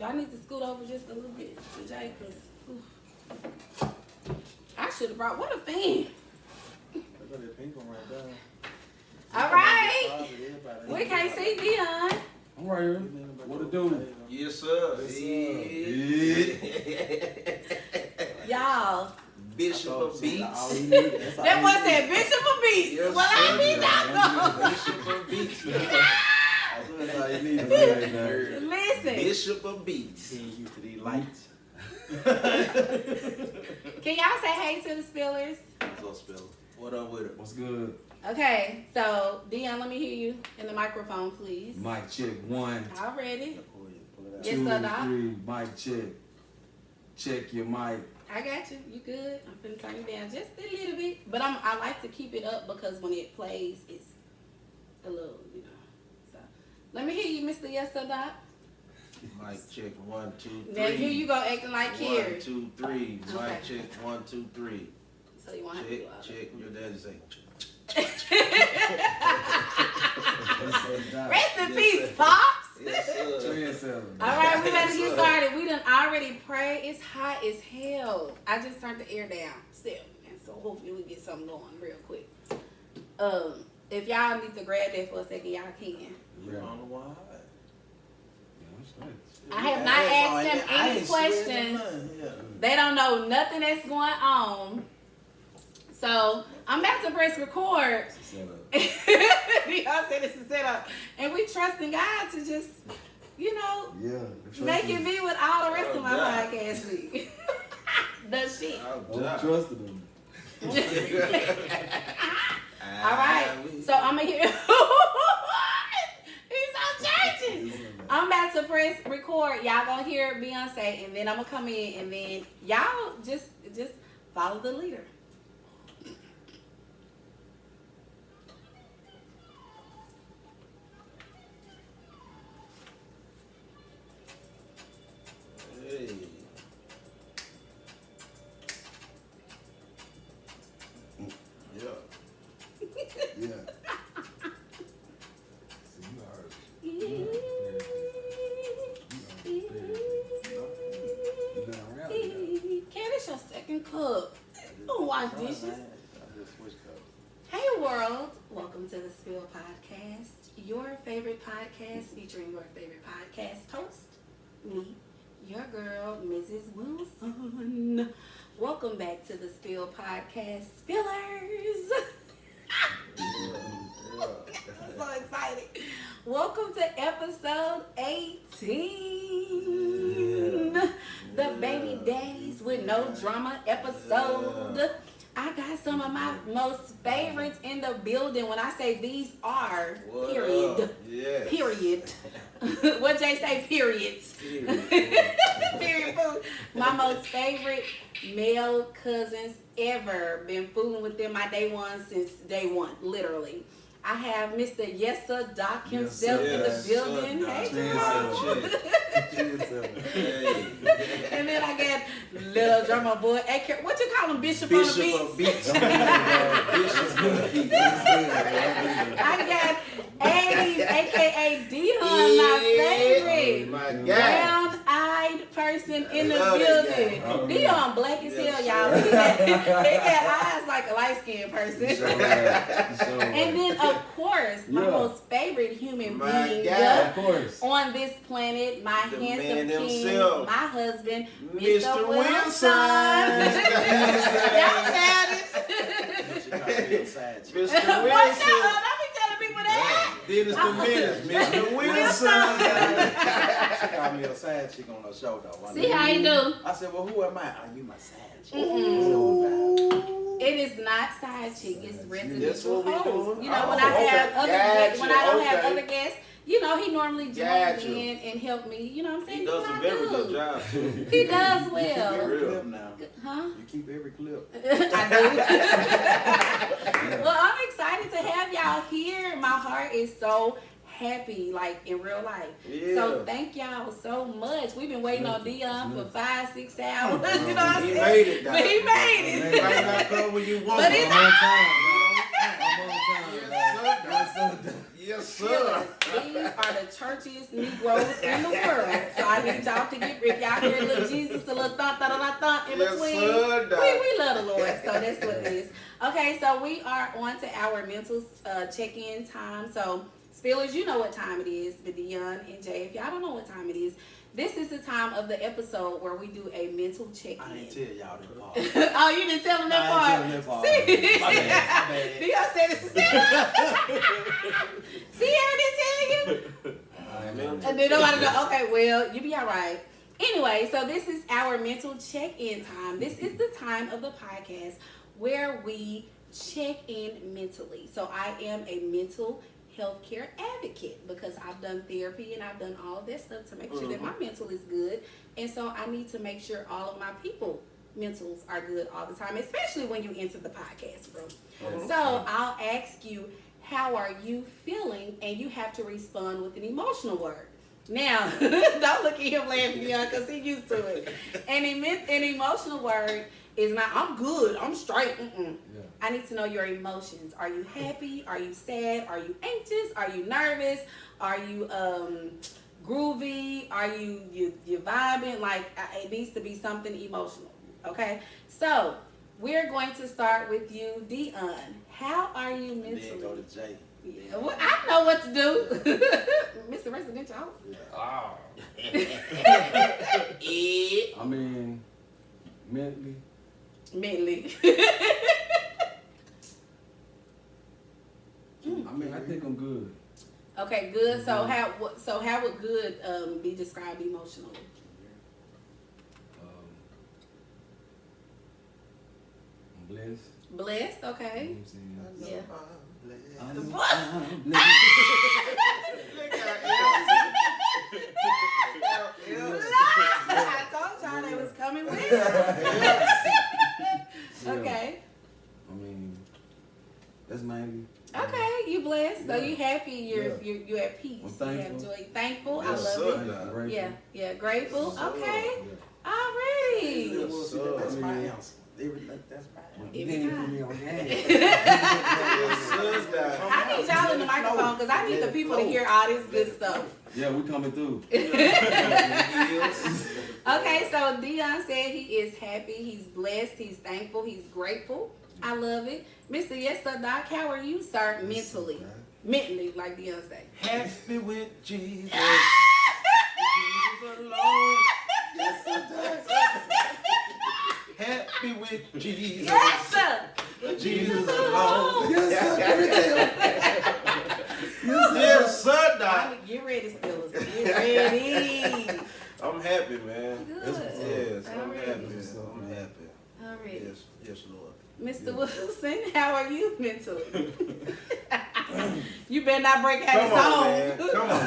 Y'all need to scoot over just a little bit to Jay, cause I should have brought. What a fan. Look at that pink one right there. All right. We can't see Dion. I'm right here. What it do? Yes, sir. Y'all. Bishop of Beats. That boy said Bishop of Beats. Yes, Well, I be not Bishop of Beats. Listen. Bishop of Beats. He ain't used to these lights. Can y'all say hey to the spillers? What's up, Spiller? What up with it? What's good? Okay, so Dion, let me hear you in the microphone, please. Mic check 1, Already. Yes, 2, sir, Doc. 3. Mic check. Check your mic. I got you. You good? I'm finna turn it down just a little bit, but I like to keep it up because when it plays, it's a little, you know. So let me hear you, Mr. Yes, sir, Doc. Mic check 1, 2, 3. Now here you go acting like Carrie. 1, 2, 3. Mic Okay. check 1, 2, 3. So you want to do all Check. Your daddy say. Rest in peace, Pops. Yes, sir. Trendsetter. All right, we better get started. We done already prayed. It's hot as hell. I just turned the air down still, and so hopefully we get something going real quick. If y'all need to grab that for a second, y'all can. You on the wide. I have not asked them any questions. They don't know nothing that's going on. So I'm about to press record. Y'all said it's a setup. And we trusting God to just, you know, make it be what all the rest of my podcasts be. The shit. Don't trust them. All right. So I'm going to hear. He's so changing. I'm about to press record. Y'all going to hear Beyonce. And then I'm going to come in. And then y'all just follow the leader. Hey. Yeah. Yeah. Karen, it's your second cup. Don't wash dishes. Hey world, welcome to the Spill Podcast, your favorite podcast featuring your favorite podcast host, me, your girl, Mrs. Wilson. Welcome back to the Spill Podcast, Spillers. I'm so excited. Welcome to episode 18, the Baby Daddies with No Drama episode. I got some of my most favorites in the building. When I say these are, period. Yes. Period. What Jay say, periods. Period food. My most favorite male cousins ever. Been fooling with them my day one since day one, literally. I have Mr. Yes Sir Doc himself in the building. Hey, and then I got little drummer boy. What you call him? Bishop on the Beats. I got Addie, aka Dion, my favorite. Round-eyed person in the building. Dion black as hell, y'all. He got eyes like a light-skinned person. And then, of course, my most favorite human being on this planet, my handsome king, my husband, Mr. Wilson. Y'all childish. Mr. Wilson. What's up? Don't be telling people that. Dennis the Menace, Mr. Wilson. She called me a side chick on her show, though. See how you do? I said, well, who am I? Are you my side chick? It is not side chick, it's residential what we host. doing? You know, when I have other guests, when I don't have other guests, you know, he normally joins in and help me. You know what I'm saying? He does a very good job. He does You well. keep every clip now. Huh? You keep every clip. I do. Well, I'm excited to have y'all here. My heart is so happy, like in real life. Yeah. So thank y'all so much. We've been waiting on Dion for 5-6 hours. You know what I'm He saying? made it, But he made it. You might not come when you want. But it's Yes, sir. These are the churchiest Negroes in the world. So I need y'all to get, if y'all hear a little Jesus, a little thump in Yes, between, sir, Doc. we love the Lord. So that's what it is. Okay, so we are on to our mental check-in time. So, Spillers, you know what time it is. But Dion and Jay, if y'all don't know what time it is, this is the time of the episode where we do a mental check-in. I ain't tell y'all that part. Oh, you didn't tell them that part? I ain't tell them that part. See? My bad. Dion said it's See, I didn't tell you. And then nobody know. Okay, well, you be all right. Anyway, so this is our mental check-in time. This is the time of the podcast where we check in mentally. So I am a mental healthcare advocate because I've done therapy and I've done all of that stuff to make sure that my mental is good. And so I need to make sure all of my people mentals are good all the time, especially when you enter the podcast room. So I'll ask you, how are you feeling? And you have to respond with an emotional word. Now, don't look at him laughing, young, because he's used to it. An emotional word is not, I'm good, I'm straight. Yeah. I need to know your emotions. Are you happy? Are you sad? Are you anxious? Are you nervous? Are you groovy? Are you vibing? Like, it needs to be something emotional, okay? So, we're going to start with you, Dion. How are you mentally? Then go to Jay. Yeah, well, I know what to do. Mr. Residential House. Oh. I mean, mentally. Mentally. I mean, I think I'm good. Okay, good. So how would good be described emotionally? I'm blessed. Blessed, okay. You know what I'm saying? Yeah. I'm blessed. I told y'all they was coming with it. Okay. I mean, that's mainly. Okay, you blessed. So Yeah. you happy, you're at peace. I'm thankful. You have joy. Thankful. Yes, I love sir. it. Grateful. Yeah, grateful. Yes, sir. Okay. Yeah. Alrighty. Yes, sir. That's my I mean, answer. That's my answer. You Every didn't time. put me on game. Yes, sir, Doc. I need y'all in the microphone because I need the people to hear all this good stuff. Yeah, we coming through. Okay, so Dion said he is happy, he's blessed, he's thankful, he's grateful. I love it. Mr. Yes Sir Doc, how are you, sir, mentally? Mentally, like Dion said. Happy with Jesus. Ah! Jesus alone. Yes, sometimes. Happy with Jesus. Yes, sir. Jesus alone. Yes, sir. Yes, sir, Doc. Get ready, Spillers. Get ready. I'm happy, man. Good. Yes, I'm Alright. happy. I'm happy. All right. Yes, Lord. Mr. Wilson, how are you mentally? You better not break out Come his on, song. man. Come on.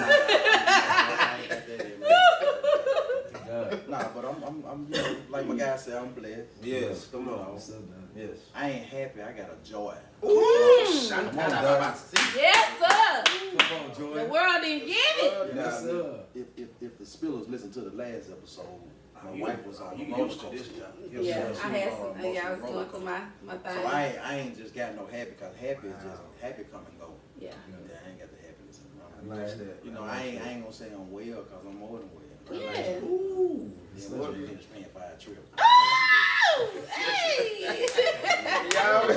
Nah, but I'm you know, like my guy said, I'm blessed. Yes, come on. What's up, man? Yes. I ain't happy, I got a joy. Mm. Come on, Yes, sir. Come on, Joy. The world didn't get it. Yes, sir. If the Spillers listen to the last episode, my You- wife was on you the roller used to coaster. this, Doc. Yeah, Yes, I sir. had She some. was on Yeah, I the was roller going through my So thing. I ain't just got no happy because happy is just happy come and go. Yeah. Yeah, I ain't got the happiness in my I life. like that. You know, I ain't gonna say I'm well because I'm more than well. Yeah. Ooh. Yeah, Yes, what sir. you finish paying for our trip? Oh, hey. Y'all,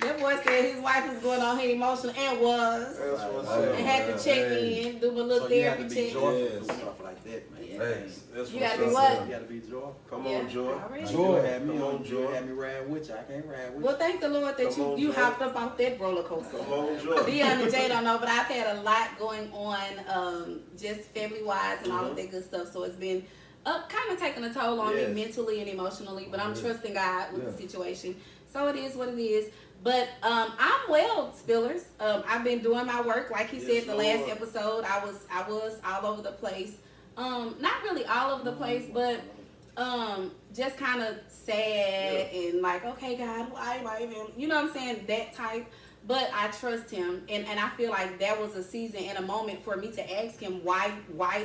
That boy said his wife was going on here emotional and was. That's what's Hey. up. And had to check in, do a little So you have to therapy be check. joyful Yes. through stuff like that, man. Yeah. Thanks. That's You what's gotta be up. what? You gotta be joyful. Come Yeah, on, Joy. already. Joy. You had me Come on, on, Joy. you had me riding with you. I can't ride with Well, you. thank the Lord that Come on, you Joy. hopped up off that roller coaster. Come on, Joy. Dion and Jay don't know, but I've had a lot going on, just family-wise and all of that good stuff. So it's been kind of taking a toll on me Yes. mentally and emotionally. But I'm trusting God with the Yeah. situation. So it is what it is. But I'm well, Spillers. I've been doing my work, like he Yes, said the last Lord. episode. I was all over the place. Not really all over the place, but just kind of sad and like, okay, God, why am I even, you know what I'm saying, that type. But I trust him, and I feel like that was a season and a moment for me to ask him why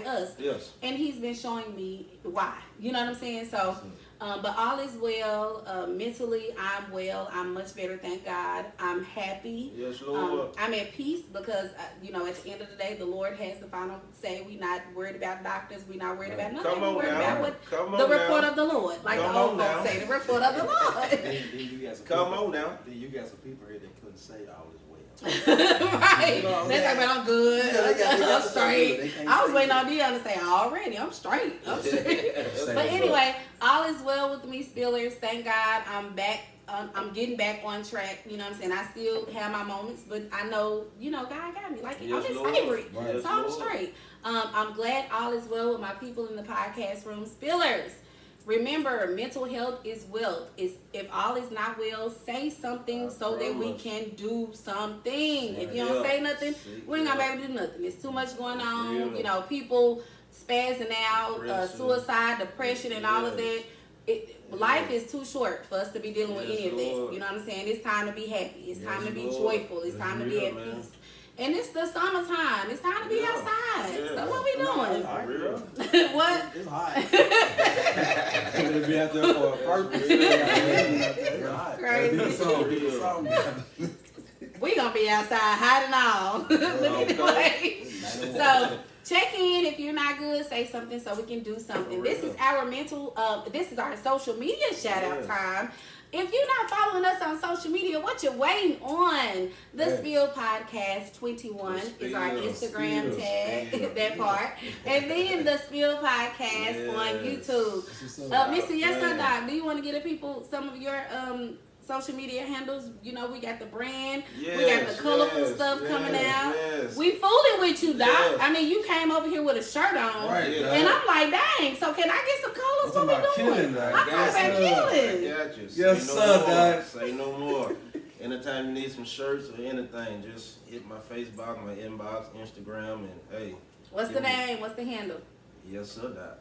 us. Yes. And he's been showing me why. You know what I'm saying? So But all is well. Mentally, I'm well. I'm much better, thank God. I'm happy. Yes, Lord. I'm at peace because, you know, at the end of the day, the Lord has the final say. We're not worried about doctors. We're not worried about nothing. Come on We're worried now. about what Come on the report now. of the Lord. Like Come the old on folks now. say, the report of the Lord. Then you got some Come people- on now. Then you got some people here that couldn't say all is well. Right. You know, They're like, I'm good. Yeah, they got I'm to say straight. good. They can't I was say waiting on good. Dion to say, already, I'm straight. I'm straight. Say But it. anyway, all is well with me, Spillers. Thank God I'm back. I'm getting back on track. You know what I'm saying? I still have my moments, but I know, you know, God got me. Like, I'm Yes, His Lord. favorite. Right. So I'm Lord. straight. I'm glad all is well with my people in the podcast room. Spillers. Remember, mental health is wealth. If all is not well, say something so that we can do something. If you don't say nothing, we ain't gonna be able to do nothing. There's too much going on. Real. You know, people spazzing out, Depression. suicide, depression, and all of that. Life is too short for us to be dealing with Yes, any of that. Lord. You know what I'm saying? It's time to be happy. It's time to be Lord. joyful. It's That's time to be real, at man. peace. And it's the summertime. It's time to be Yeah. outside. Yeah. So what we doing? All right, girl. What? It's hot. They'll be out there for a purpose. It's hot. Crazy. It's so real. We gonna be outside hot and all. But anyway, so check in if you're not good. Say something so we can do something. This is our this is our social media shout out time. If you're not following us on social media, what you waiting on? The Yes. Spill Podcast 21 is our Instagram tag, Spill. that part. And then the Spill Podcast on Yes. YouTube. Missy, yes or not? Do you want to give the people some of your social media handles? You know, we got the brand, we got the colorful stuff coming out. Yes. We fooling with you, Doc. Yes. I mean, you came over here with a shirt on, Right, yeah. and I'm like, dang. So can I get some colors? I'm What talking we about doing? killing, I'm like, talking yes, about sir. killing. I got you. Yes, Say sir, no more. Dad. Say no more. Anytime you need some shirts or anything, just hit my Facebook, my inbox, Instagram, and hey. What's the name? What's the handle? Yes, sir, Doc.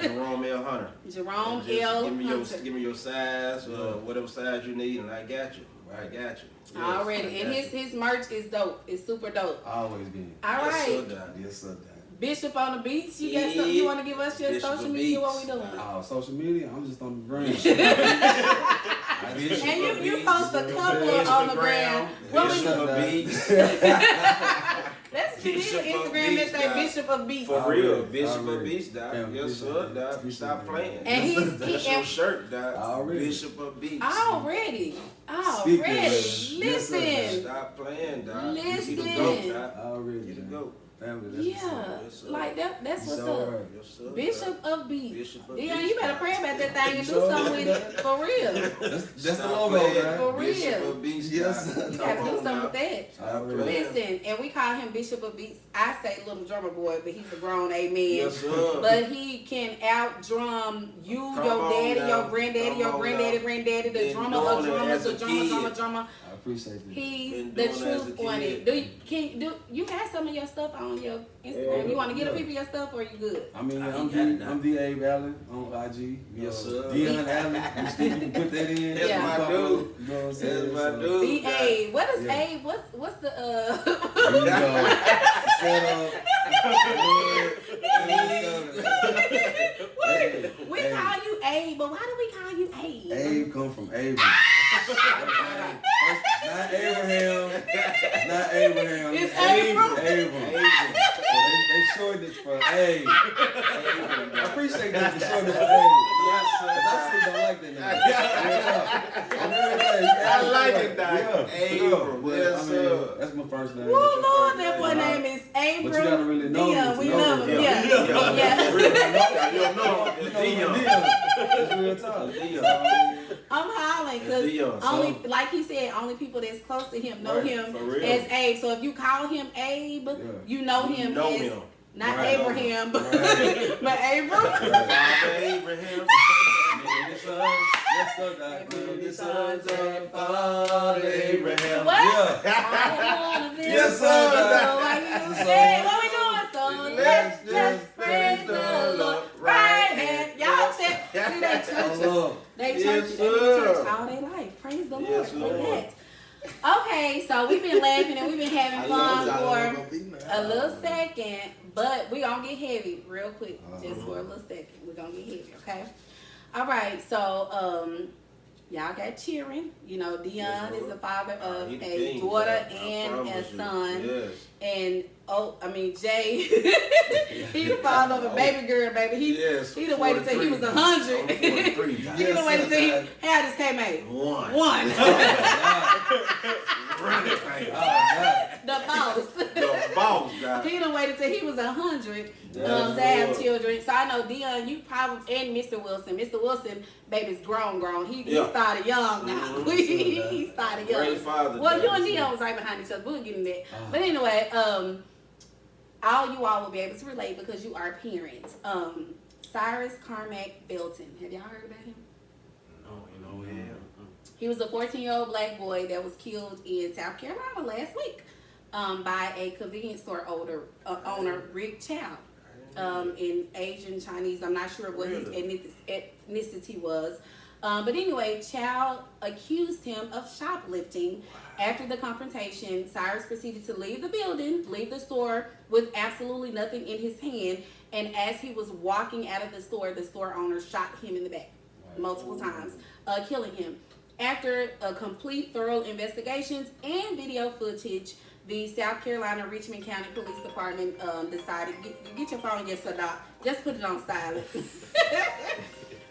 Jerome L. Hunter. Jerome And just L. give me Hunter. give me your size, whatever size you need, and I got you. I got you. Yes, Already, I and got his merch is dope. It's super dope. Always been. All Yes, sir, right, Doc. Yes, sir. Bishop on the beach. You got something you want to give us? Your Bishop social of media? What Beats. we doing? Oh, social media? I'm just on the gram. Bishop And of you Beats. post a couple on the gram. What we Bishop doing? of Beats. That's what you need. Bishop of Instagram that Beats, say Doc. Bishop of Beats. For real, Already, Bishop of already. Beats, Doc. Yeah, Yes, Bishop sir, of Doc. Beats. Stop playing. And he's That's your shirt, Doc. Already. Bishop of Beats. Already. Speaking, Already. yes, Listen. Stop playing, Doc. Listen. You the GOAT, Doc. Already. You the man. GOAT. Family, that's Yeah. Yes, sir. Like that's what's So, up. Yes, sir, Bishop Doc. of Beats. Bishop of Dion, Beats, you better Doc. pray about that thing and do Sure. something with it. For real. That's the Stop logo, playing. man. For real. Bishop of Beats, Yes, Doc. sir. You Come gotta do on something now. with that. Stop Already. playing. Listen, and we call him Bishop of Beats. I say little drummer boy, but he's a grown amen. Yes, sir. But he can out drum you, Come your on daddy, now. your granddaddy, Come your on granddaddy, now. granddaddy, the Been drummer of doing it drummers, as the a drummer. kid. I appreciate that. He's Been the doing it as a truth on it. kid. Do you have some of your stuff on your Instagram? You want to give the people your stuff, or you good? I mean, I I'm got it now. D. Abe Allen on IG. Yes, sir. Dion Allen. You still can put that in. That's Yeah. my Pop dude. up, you know what I'm saying? That's my So, dude. B A. What is Yeah. A? What's the There you go. Set up. Hey, We hey. call you A, but why do we call you A? Abe come from Abram. Not Abraham. Not Abraham. It's Abram. Abram. So they shortened it for Abe. I appreciate that for shortening it for Abe. Yes, sir. 'Cause I still don't like that name. I like it, Doc. Abram. Yes, I mean, sir. that's my first name. Woo, Lord, that boy name. name is Abram. But you gotta really know Dion, him we to know love him. him. Yeah. Yeah. Yeah. You don't know. You It's know, Dion. Dion. It's real talk. Dion. I'm hollering because Dion, only, so- like he said, only people that's close to him know Right, him for real. as Abe. So if you call him Abe, you know You him know as him. not Right. Abraham, but, Right. but Abram. Father Abraham. Many sons, yes, sir, Doc. Many sons of Father Abraham. What? Yeah. I wanna be Yes, a sir, son, Doc. so why you So- say, what we doing? So let's just praise the Lord. Right hand. Y'all check. See that church? Oh, They Yes, church, they been to church sir. all their life. Praise the Lord Yes, for Lord. that. Okay, so we've been laughing and we've been having fun for a little second, but we gonna get heavy real quick, just for a little second. We're gonna get heavy, okay? All right, so y'all got cheering. You know, Dion is the father of a daughter and a son. Yes. And Jay, he the father of a baby girl, baby. He done waited till he was 100. He done waited till he how this came out? One. The boss. The boss guy. He done waited till he was 100 to have children. So I know Dion, you probably, and Mr. Wilson. Mr. Wilson, baby's grown. He started young now. He started young. Well, you and Dion was right behind each other. We'll get in that. But anyway, all you all will be able to relate because you are parents. Cyrus Carmack Belton. Have y'all heard about him? No, you know him. He was a 14-year-old black boy that was killed in South Carolina last week by a convenience store owner, Rick Chow, in Asian Chinese. I'm not sure what his ethnicity was. But anyway, Chow accused him of shoplifting. After the confrontation, Cyrus proceeded to leave the store with absolutely nothing in his hand. And as he was walking out of the store owner shot him in the back multiple times, killing him. After a complete thorough investigations and video footage, the South Carolina Richmond County Police Department decided, get your phone, yes or not, just put it on silent.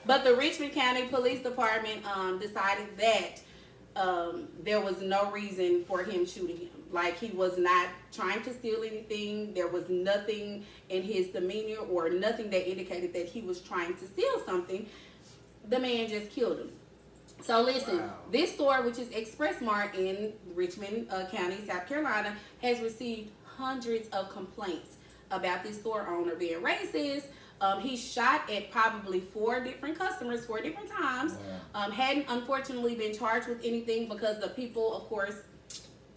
But the Richmond County Police Department decided that there was no reason for him shooting him. Like, he was not trying to steal anything. There was nothing in his demeanor or nothing that indicated that he was trying to steal something. The man just killed him. So listen, this store, which is Express Mart in Richmond County, South Carolina, has received hundreds of complaints about this store owner being racist. He shot at probably 4 different customers 4 different times. Hadn't unfortunately been charged with anything because the people, of course,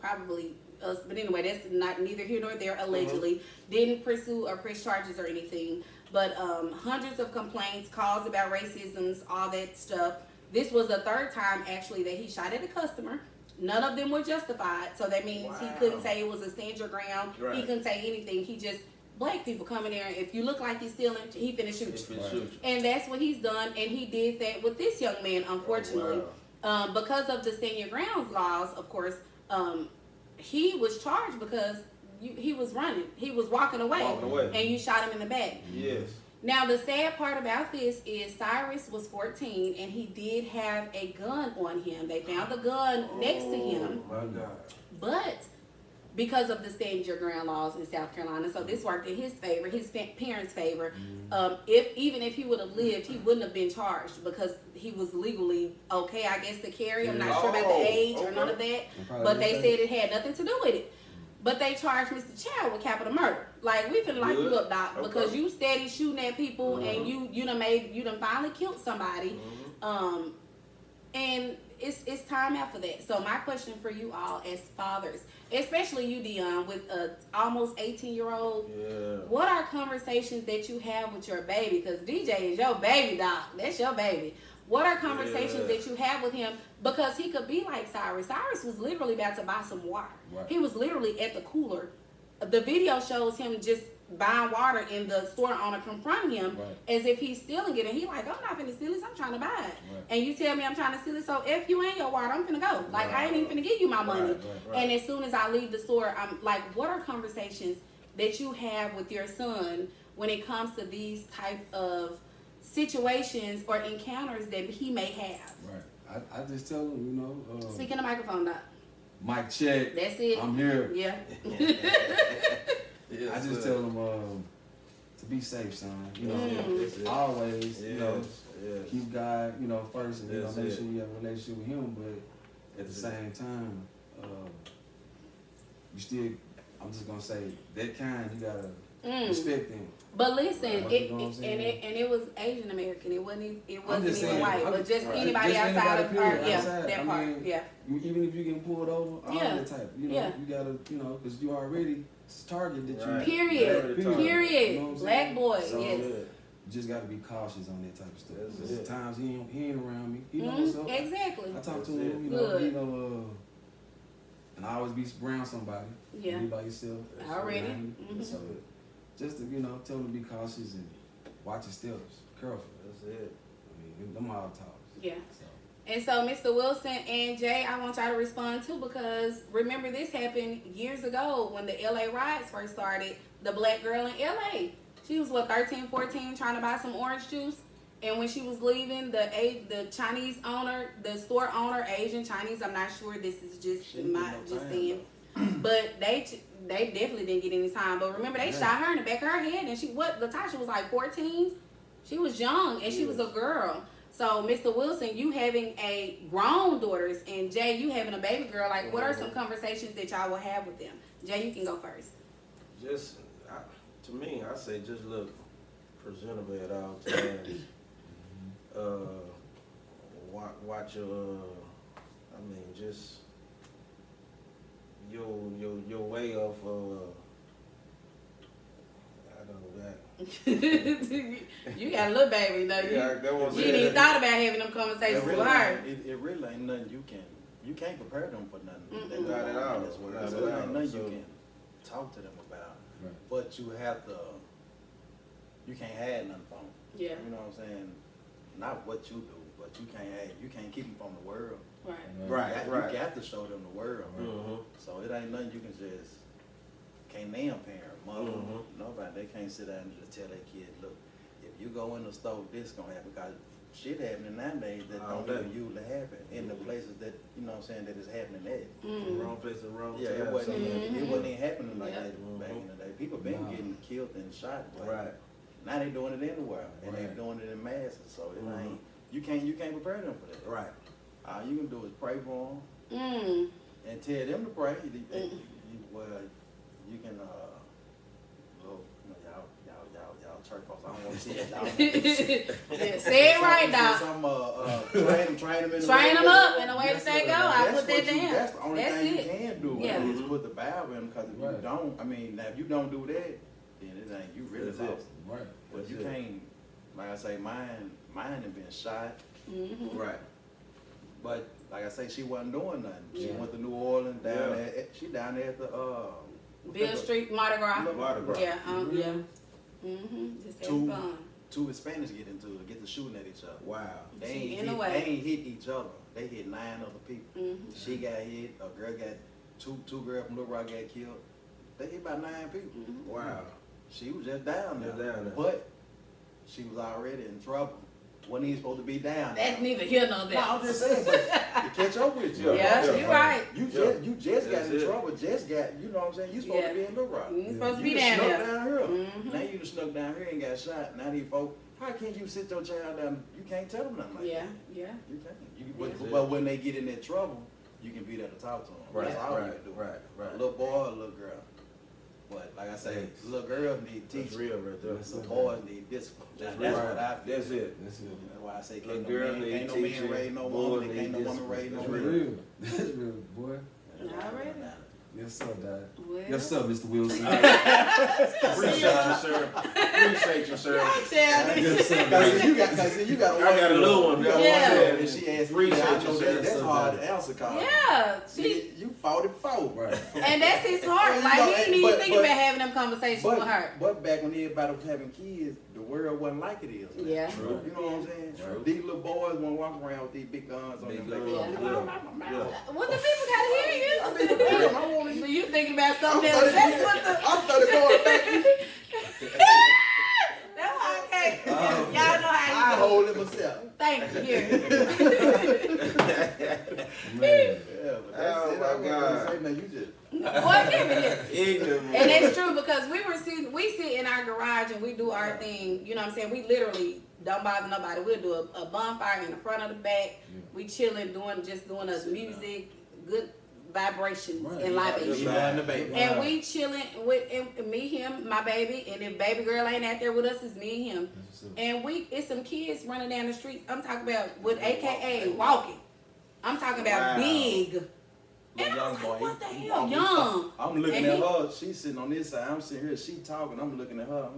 probably us, but anyway, that's not neither here nor there. Allegedly, didn't pursue or press charges or anything. But hundreds of complaints, calls about racisms, all that stuff. This was the 3rd time actually that he shot at a customer. None of them were justified, so that means he couldn't say it was a stand your ground. Right. He couldn't say anything. He just, black people come in there, if you look like you're stealing, he finna shoot you. Right. And that's what he's done, and he did that with this young man, unfortunately. Because of the stand your grounds laws, of course, he was charged because he was running. He was walking away, and you shot him in the back. Yes. Now, the sad part about this is Cyrus was 14, and he did have a gun on him. They found the gun next to him. My God. But because of the stand your ground laws in South Carolina, so this worked in his favor, his parents' favor. Even if he would have lived, he wouldn't have been charged because he was legally okay, I guess, to carry. I'm not sure about the age or none of that, but they said it had nothing to do with it. But they charged Mr. Chow with capital murder. Like, we finna lock you up, Doc, because you steady shooting at people and you done finally killed somebody. And it's time out for that. So my question for you all as fathers, especially you, Dion, with a almost 18-year-old, what are conversations that you have with your baby? Because DJ is your baby, Doc. That's your baby. What are conversations that you have with him? Because he could be like Cyrus. Cyrus was literally about to buy some water. Right. He was literally at the cooler. The video shows him just buying water and the store owner confront him as if he's stealing it. And he like, I'm not finna steal this, I'm trying to buy it. Right. And you tell me I'm trying to steal it, so if you ain't your water, I'm finna go. Like, I ain't even finna give you my money. And as soon as I leave the store, I'm like, what are conversations that you have with your son when it comes to these type of situations or encounters that he may have? Right. I just tell him, you know. Speak in the microphone, Doc. Mic check. That's it. I'm here. Yeah. I just tell him to be safe, son. You know, always, you know, keep God, you know, first, and you know, make sure you have a relationship with Him. But at the same time, you still, I'm just gonna say that kind, you gotta respect them. But listen, it was Asian American. It wasn't even white, but just anybody outside of part. That part. Even if you get pulled over, all that type. You know, you gotta, you know, because you already target that you. Period. You know black boy. So, yes. You just gotta be cautious on that type of stuff. At times he ain't around me. He knows what's up. Exactly. I talk to him. You know, and I always be around somebody. Yeah. Be by yourself. Already. So, just to, you know, tell them to be cautious and watch your steps. Careful. That's it. I mean, them all talks. Yeah. And so, Mr. Wilson and Jay, I want y'all to respond too, because remember this happened years ago when the LA riots first started. The black girl in LA, she was 13, 14, trying to buy some orange juice, and when she was leaving, the Chinese owner, the store owner, Asian Chinese, I'm not sure. This is just saying, but they definitely didn't get any time. But remember, they shot her in the back of her head, and Latasha was like 14. She was young, and she was a girl. So, Mr. Wilson, you having a grown daughters, and Jay, you having a baby girl. Like, what are some conversations that y'all will have with them? Jay, you can go first. Just, to me, I say just look presentable at all times. Watch your, just your way of, You got a little baby, though. You didn't even thought about having them conversations with her. It really ain't nothing you can't prepare them for nothing. Not at all. There's really nothing you can talk to them about. Right. But you can't hide nothing from them. Yeah. You know what I'm saying? Not what you do, but you can't keep them from the world. Right. You got to show them the world. Mm-hmm. So it ain't nothing you can can't name parent, mother, nobody. They can't sit down and just tell their kid, look, if you go in the store, this gonna happen, because shit happening nowadays that don't even usually happen in the places that, you know what I'm saying, that is happening at. Wrong place at wrong time. Yeah, it wasn't even happening like that back in the day. People been getting killed and shot. But now they doing it anywhere, and they doing it in masses. So it ain't, you can't prepare them for that. Right. All you can do is pray for them and tell them to pray. You can, y'all church folks, I don't want to see that. Yeah, say it right now. Train them up in the way that they go. I put that down. That's the only thing you can do. Yeah. Is put the Bible in, because if you don't, now if you don't do that, then it ain't, you really lost. Right. But you can't, like I say, mine had been shot. Right. But like I say, she wasn't doing nothing. She went to New Orleans, she down there at the Bill Street, Mardi Gras. Yeah, just having fun. Two Hispanics get the shooting at each other. Wow. They ain't hit each other. They hit 9 other people. She got hit. A girl got two girls from Little Rock got killed. They hit about 9 people. Wow. She was just down there. But she was already in trouble. Wasn't even supposed to be down there. That's neither here nor there. No, I'm just saying, but to catch up with you. Yeah, you're right. You just got in trouble. Just got, you know what I'm saying? You supposed to be in Little Rock. You supposed to be you down there. Down here. Now you just snuck down here and got shot. Now these folks, how can you sit your child down? You can't tell them nothing like that. Yeah. You can't. But when they get in that trouble, you can be there to talk to them. Right. That's all you can do. Right. A little boy or a little girl. But like I say, little girls need teaching. That's real right there. Little boys need discipline. That's what I feel. That's it. That's why I say Can't no man raise no woman, can't no woman raise no man. That's real, boy. Already. Yes, sir, Dad. Well. Yes, sir, Mr. Wilson. Appreciate you, sir. Appreciate you, sir. Yes, sir. Because you got I got a little one. Yeah. And she asked Appreciate I you, know sir. that's hard to answer, Carl. Yeah. You fought it for. Right. And that's his heart. Like, he didn't even think about having them conversations with her. But back when everybody was having kids, the world wasn't like it is now. Yeah. True. You know what I'm saying? True. These little boys want to walk around with these big guns on them. What the people gotta hear you? I want to. You thinking about something else? That's what the. I'm 30 going back. That's why I can't. Y'all know how I you do. hold it myself. Thank you. Here. Man. Yeah, but that's it. Oh, my God. Say, you just. Boy, give me this. Ignorant. And it's true, because we sit in our garage and we do our thing. You know what I'm saying? We literally don't bother nobody. We'll do a bonfire in the front of the back. We chilling, doing us music, good vibrations and libations. And we chilling with me, him, my baby, and if baby girl ain't out there with us, it's me and him. And it's some kids running down the street. I'm talking about with AKA walking. I'm talking about big. And I was like, what the hell, young? I'm looking at her. She's sitting on this side. I'm sitting here. She talking. I'm looking at her.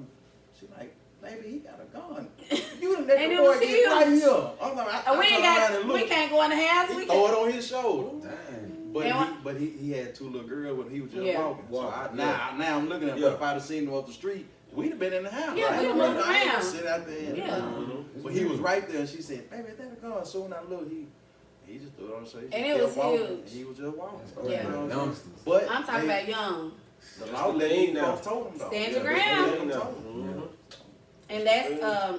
She like, baby, he got a gun. You done let the boy get right here. I'm like, we can't go in the house. He throw it on his shoulder. Dang. But he had 2 little girls when he was just walking. So now I'm looking at her. If I'd have seen him up the street, we'd have been in the house. Yeah, right? we'd have moved I ain't around. sit out there. And, Yeah. But he was right there, and she said, "Baby, is that a car?" Soon I looked, he just threw it on the street. And it was huge. And he was just walking. Yeah. You know what I'm saying? Youngsters. But I'm talking about young. the law lady folks told him though. Stand your Yeah, ground. they told him. And that's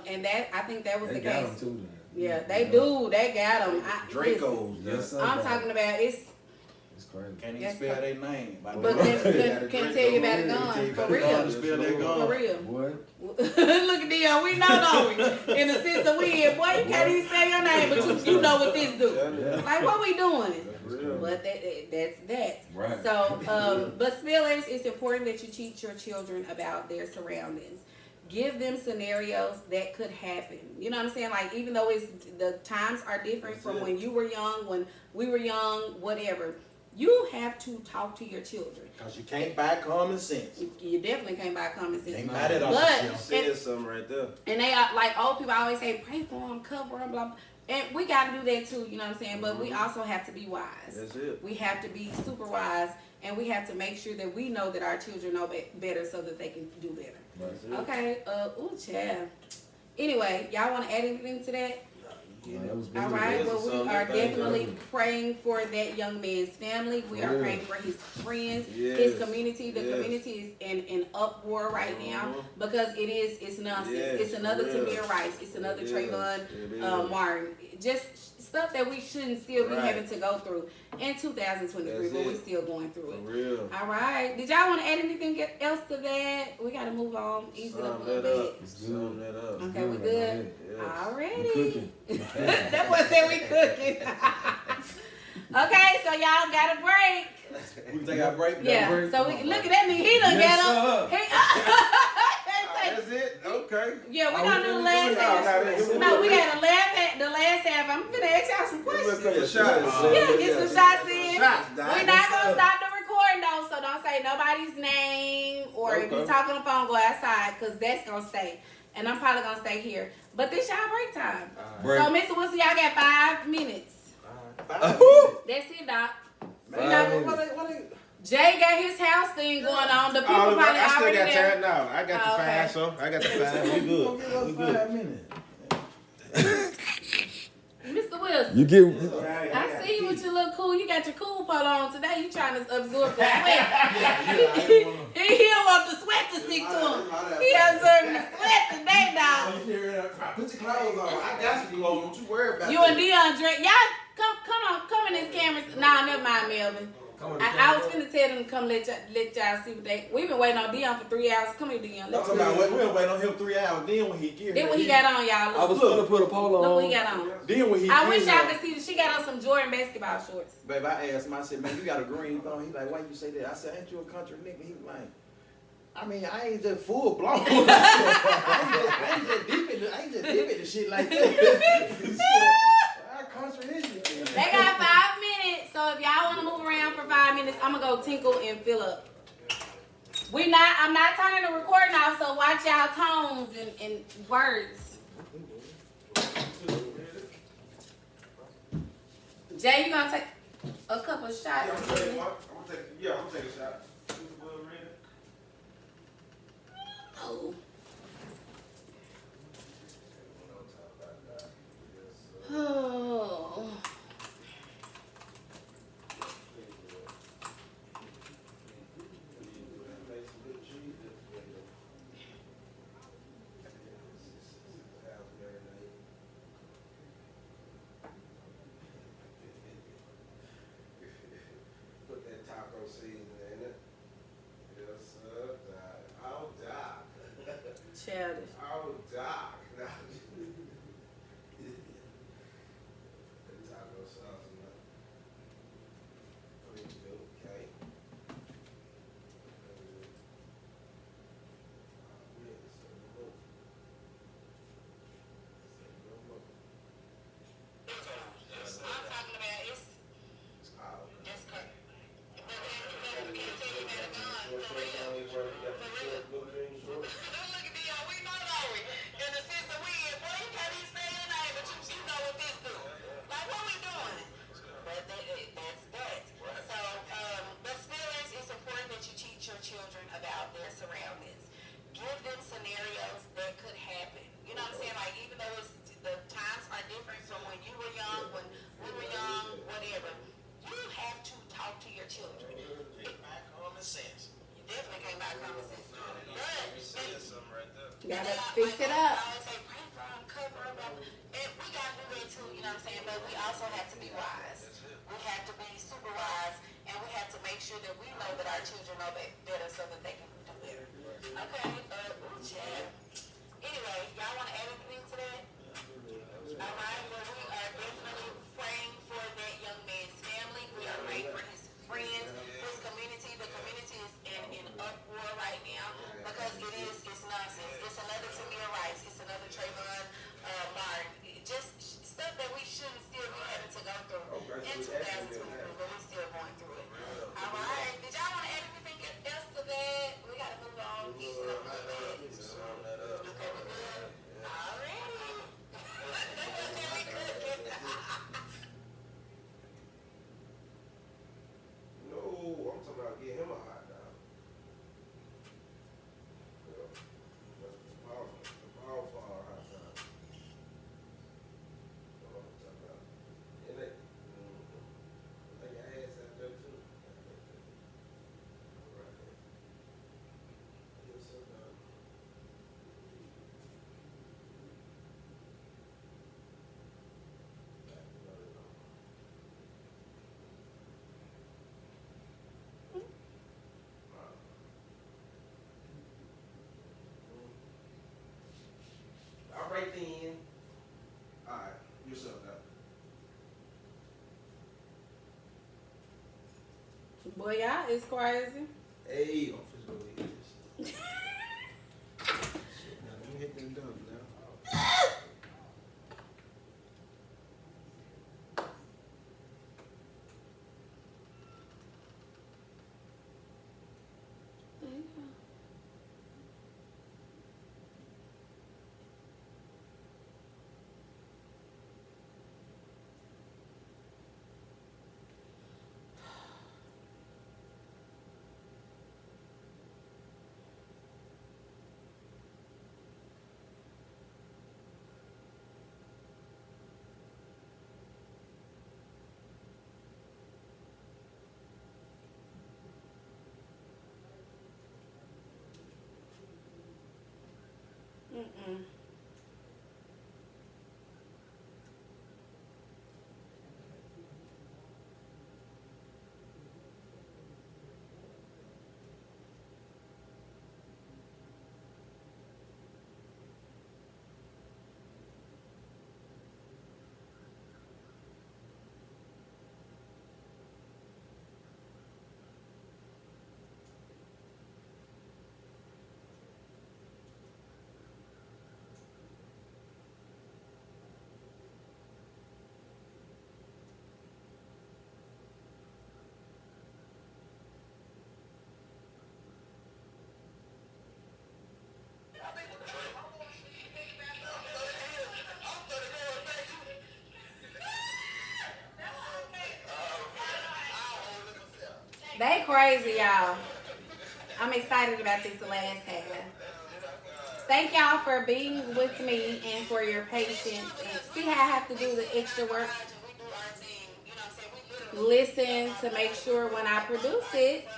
and that I think that was They the got case. them too. Yeah, they do. They got them. Dracos. Yes, sir. I'm talking about it's. It's crazy. Can't even That's spell their name. But can tell you about a gun for real. Spell their gun. For real. What? Look at Dion. We know, don't we? In the system we in. Boy, you can't even say your name, but you know what this do. Yeah. Like, what we doing? Real. But that's that. Right. So, but spillers, it's important that you teach your children about their surroundings. Give them scenarios that could happen. You know what I'm saying? Like, even though the times are different from when you were young, when we were young, whatever. You have to talk to your children. Because you can't buy common sense. You definitely can't buy common sense. Can't buy that off But- the shelf. Said something right there. And they are like old people always say, pray for them, cover them, blah, blah. And we got to do that too, you know what I'm saying? But we also have to be wise. That's it. We have to be super wise, and we have to make sure that we know that our children know better so that they can do better. Right. That's it. Okay, ooh, child. Anyway, y'all want to add anything to that? Yeah, that was All good. right, Yes, well, it's we something are to think definitely of. praying for that young man's family. We are Yeah. praying for his friends, Yes. his community. The Yes. community is in uproar right now Mhm. because it's nonsense. Yes, It's another for real. Tamir Rice. It's another It Trayvon is. It is. Martin. Just stuff that we shouldn't still be Right. having to go through in 2023, That's but we're it. still going through For it. real. All right. Did y'all want to add anything else to that? We got to move on. Ease it up a Sum little that bit. up. Sum that up. Okay, we good? Yes. Alrighty. Cooking. That boy said we cooking. Okay, so y'all got a break. We can take our break. Yeah. break. So we look at that. He done Yes, got up. sir. That's it? Okay. Yeah, we Are gonna we do the finished? last half. No, No, we got the last half. I'm gonna ask y'all some Let's questions. take a shot. Yeah, get some shots in. Shots, We're not gonna stop the recording though, so don't say nobody's name or if you Okay. talk on the phone, go outside because that's gonna stay. And I'm probably gonna stay here. But this y'all break time. Break. So Mr. Wilson, y'all got 5 minutes. That's it, Doc. Jay got his house thing going on. The people Oh, probably I still already got there. time now. I got the Okay. 5, so I got the 5. We good. We good. 5 minutes. Mr. Wilson, You get. I see you with your little cool. You got your cool polo on today. You trying to absorb the sweat. He don't want the sweat to stick to him. He absorbing the sweat today, dog. Put your clothes on. I got some clothes. Don't you worry about You and Dion drink. Y'all come in this camera. Nah, never mind, Melvin. I was finna tell them to come let y'all see what they. We've been waiting on Dion for 3 hours. Come here, Dion. I'm Let's talking see. about we been waiting on him 3 hours. Then when he get here, Then what he got on, y'all. I was Look, gonna put a polo look on. what he got on. Then when he I get wish here, y'all could see that she got on some Jordan basketball shorts. Babe, I asked him, I said, man, you got a green thumb. He like, why you say that? I said, ain't you a country nigga? He was like, I mean, I ain't just full blown. I ain't just deep in the shit like that. Our country is you. They got 5 minutes, so if y'all want to move around for 5 minutes, I'm gonna go tinkle and fill up. I'm not turning the recording off, so watch y'all tones and words. Jay, you gonna take a couple shots? I'm gonna take a shot. Oh. Oh. Put that taco seasoning in it. Yes, sir. Oh, Doc. Childish. Oh, Doc. The taco sauce in there. Okay. Children about their surroundings. Give them scenarios that could happen. You know what I'm saying? Like, even though the times are different from when you were young, when we were young, whatever, you have to talk to your children. My common sense. You definitely can't buy common sense. But, You said something right there. Gotta fix it up. I always say, pray for them, cover them. And we gotta do that too, you know what I'm saying? But we also have to be wise. We have to be super wise, and we have to make sure that we know that our children know better so that they can do better. Okay, ooh, child. Anyway, y'all want to add anything to that? All right, well, we are definitely praying for that young man's family. We are praying for his friends, his community. The community is in uproar right now because it's nonsense. It's another Tamir Rice. It's another Trayvon Martin. Just stuff that we shouldn't still be having to go through in 2023, but we're still going through it. All right. Did y'all want to add anything else to that? We got to move on. Okay, we good? All righty. We good. No, I'm talking about get him a hot dog. Yeah. That's the powerful hot dog. That's what I'm talking about. And they, I think I had some there too. Right there. Yes, sir. All right then. All right, yourself now. Boy, y'all is crazy. Hey, I'm finna go hit this. Shit, now let me hit them dump now. Mm-mm. They crazy, y'all. I'm excited about this last half. Thank y'all for being with me and for your patience. And see how I have to do the extra work. Listen to make sure when I produce it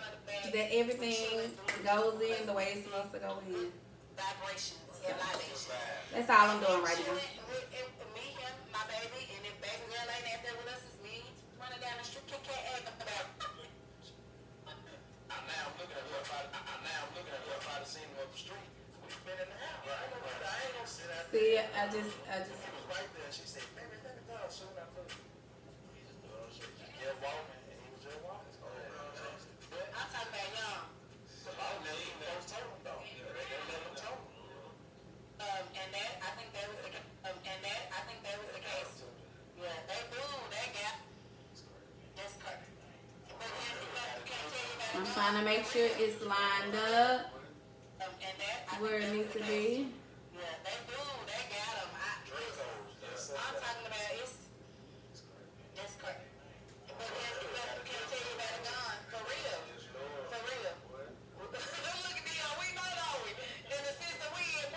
that everything goes in the way it's supposed to go in. That's all I'm doing right now. My baby, and if baby girl ain't out there with us, it's me running down the street, I'm now looking at her if I'd seen her up the street. We've been in the house. Right. I ain't gonna sit out there. See, I just. She was right there. She said, baby, let me go. Soon I put it. He just doing her shit. She kept walking, and he was just walking. I'm talking about young. I don't know even those told him, though. They don't let him tell him. And that, I think that was the case. Yeah, they do. They got. That's correct. But then, you can't tell you about I'm trying to make sure it's lined up where it needs to be. Yeah, they do. They got them. I'm talking about that's correct. But then you can't tell you about a gun. For real. For real. Look at me, we know, don't we? In the sense that we in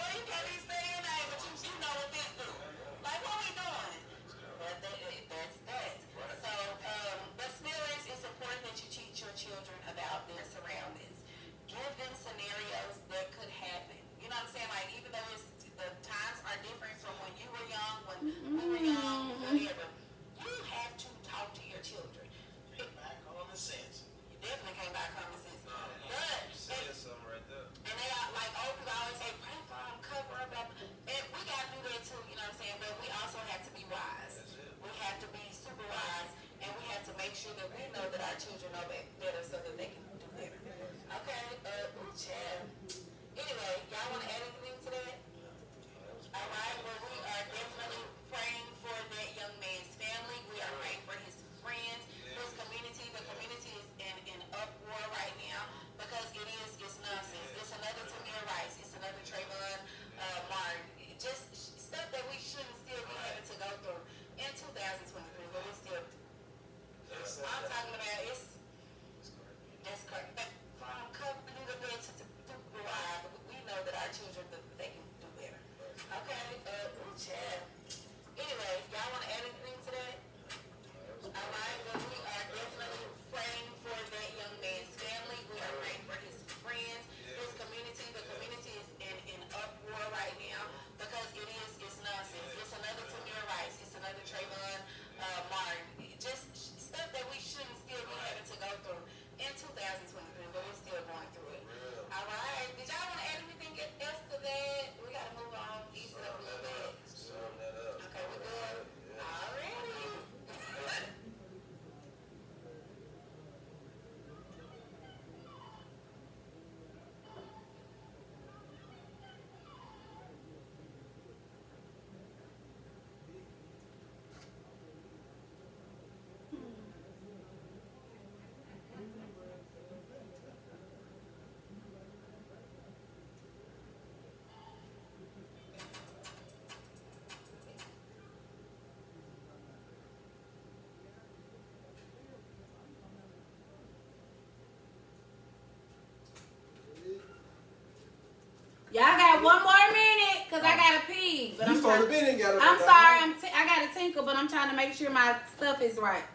Y'all got one more minute, cause I gotta pee. But I'm sorry, I gotta tinkle, but I'm trying to make sure my stuff is right.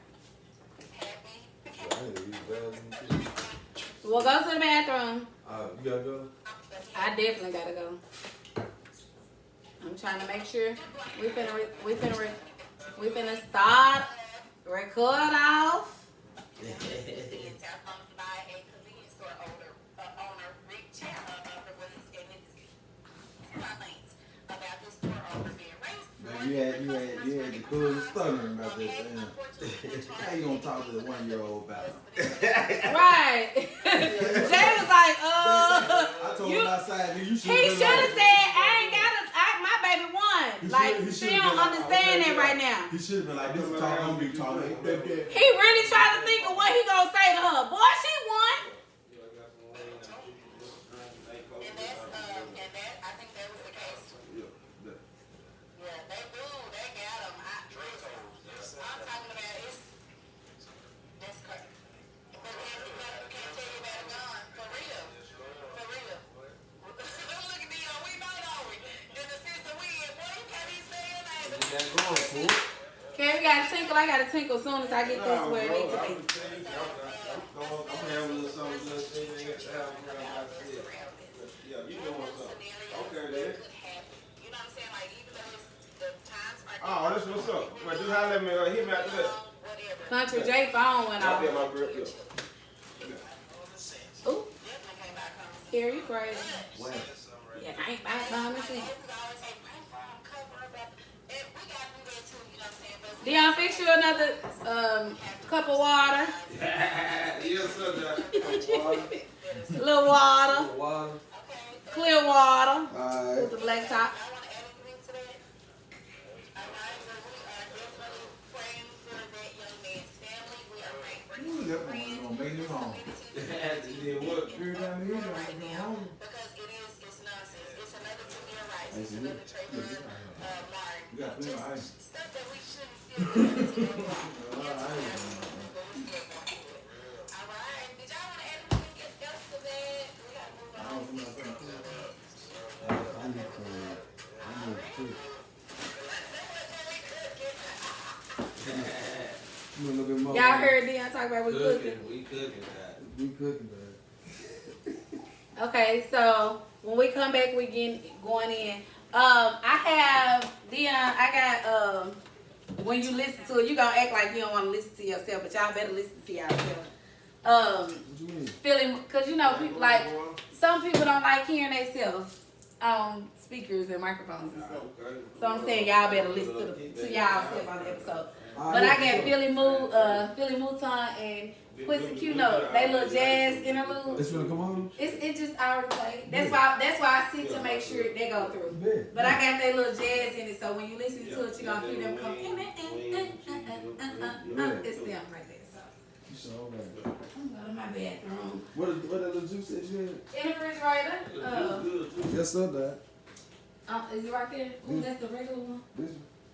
We'll go to the bathroom. You gotta go? I definitely gotta go. I'm trying to make sure we finna start record off. You had the coolest stuttering about that thing. How you gonna talk to the 1-year-old about it? Right. Jay was like, I told him outside, you should. He should have said, my baby won. Like, she don't understand that right now. He should have been like, this is talk I'm be talking. He really trying to think of what he gonna say to her. Boy, she won. Okay, we gotta tinkle. I gotta tinkle as soon as I get this where it needs to be. Oh, that's what's up. Well, just holler at me, hit me after that. Country J phone went off. Ooh. Here you crazy. Yeah, I ain't buying common sense. Dion, fix you another cup of water. Yes, sir. Little water. Clear water. Alright. With the black top. Y'all heard Dion talk about we cooking. We cooking, God. We cooking, man. Okay, so when we come back, we going in. I have Dion. I got when you listen to it, you gonna act like you don't want to listen to yourself, but y'all better listen to yourself. What you mean? Feeling, cause you know people like some people don't like hearing themselves on speakers and microphones and stuff. So I'm saying y'all better listen to y'all self on the episode. But I got Philly Mouton and Pussy Q Note. They little jazz interlude. It's gonna come on? It just already played. That's why I sit to make sure they go through. But I got that little jazz in it, so when you listen to it, you gonna hear them come in. It's them right there. So You so bad. I'm going to my bathroom. What that little juice that you had? In the refrigerator. Yes, sir, Dad. Is it right there? Ooh, that's the regular one. This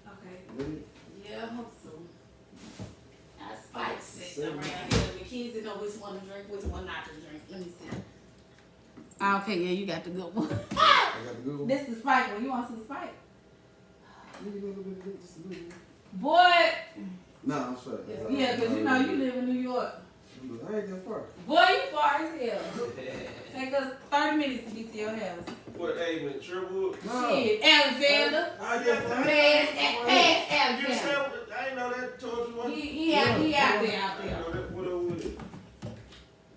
Okay. one. Yeah, I hope so. I spikes sitting around here. The kids didn't know which one to drink, which one not to drink. Let me see. Okay, yeah, you got the good one. I got the good one. This the spike one. You want some spike? Just a little bit. Boy. No, I'm straight. Yeah, because you know you live in New York. I ain't that far. Boy, you far as hell. Take us 30 minutes to get to your house. What, hey, man, Sherwood? No. Shit, Alexander. I get Past You Alexander. said, I ain't know that told you what. He out there. I know that, what over with it.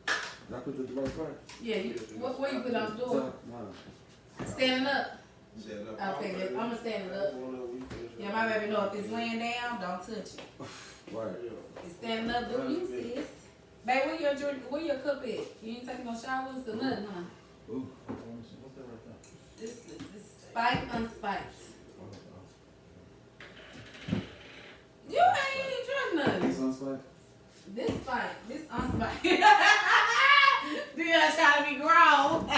I put the right part. Yeah, where you put on the door? No. Standing up. Said, look, Okay, I'm gonna stand it up. Yeah, my baby know if it's laying down, don't touch it. Right. It's standing up, do you, sis? Babe, where your cup at? You ain't taking no showers or nothing, huh? Ooh. What's that right there? This spike unspiked. You ain't even drunk nothing. This on spike? This spike, this unspiked. Dion trying to be grown.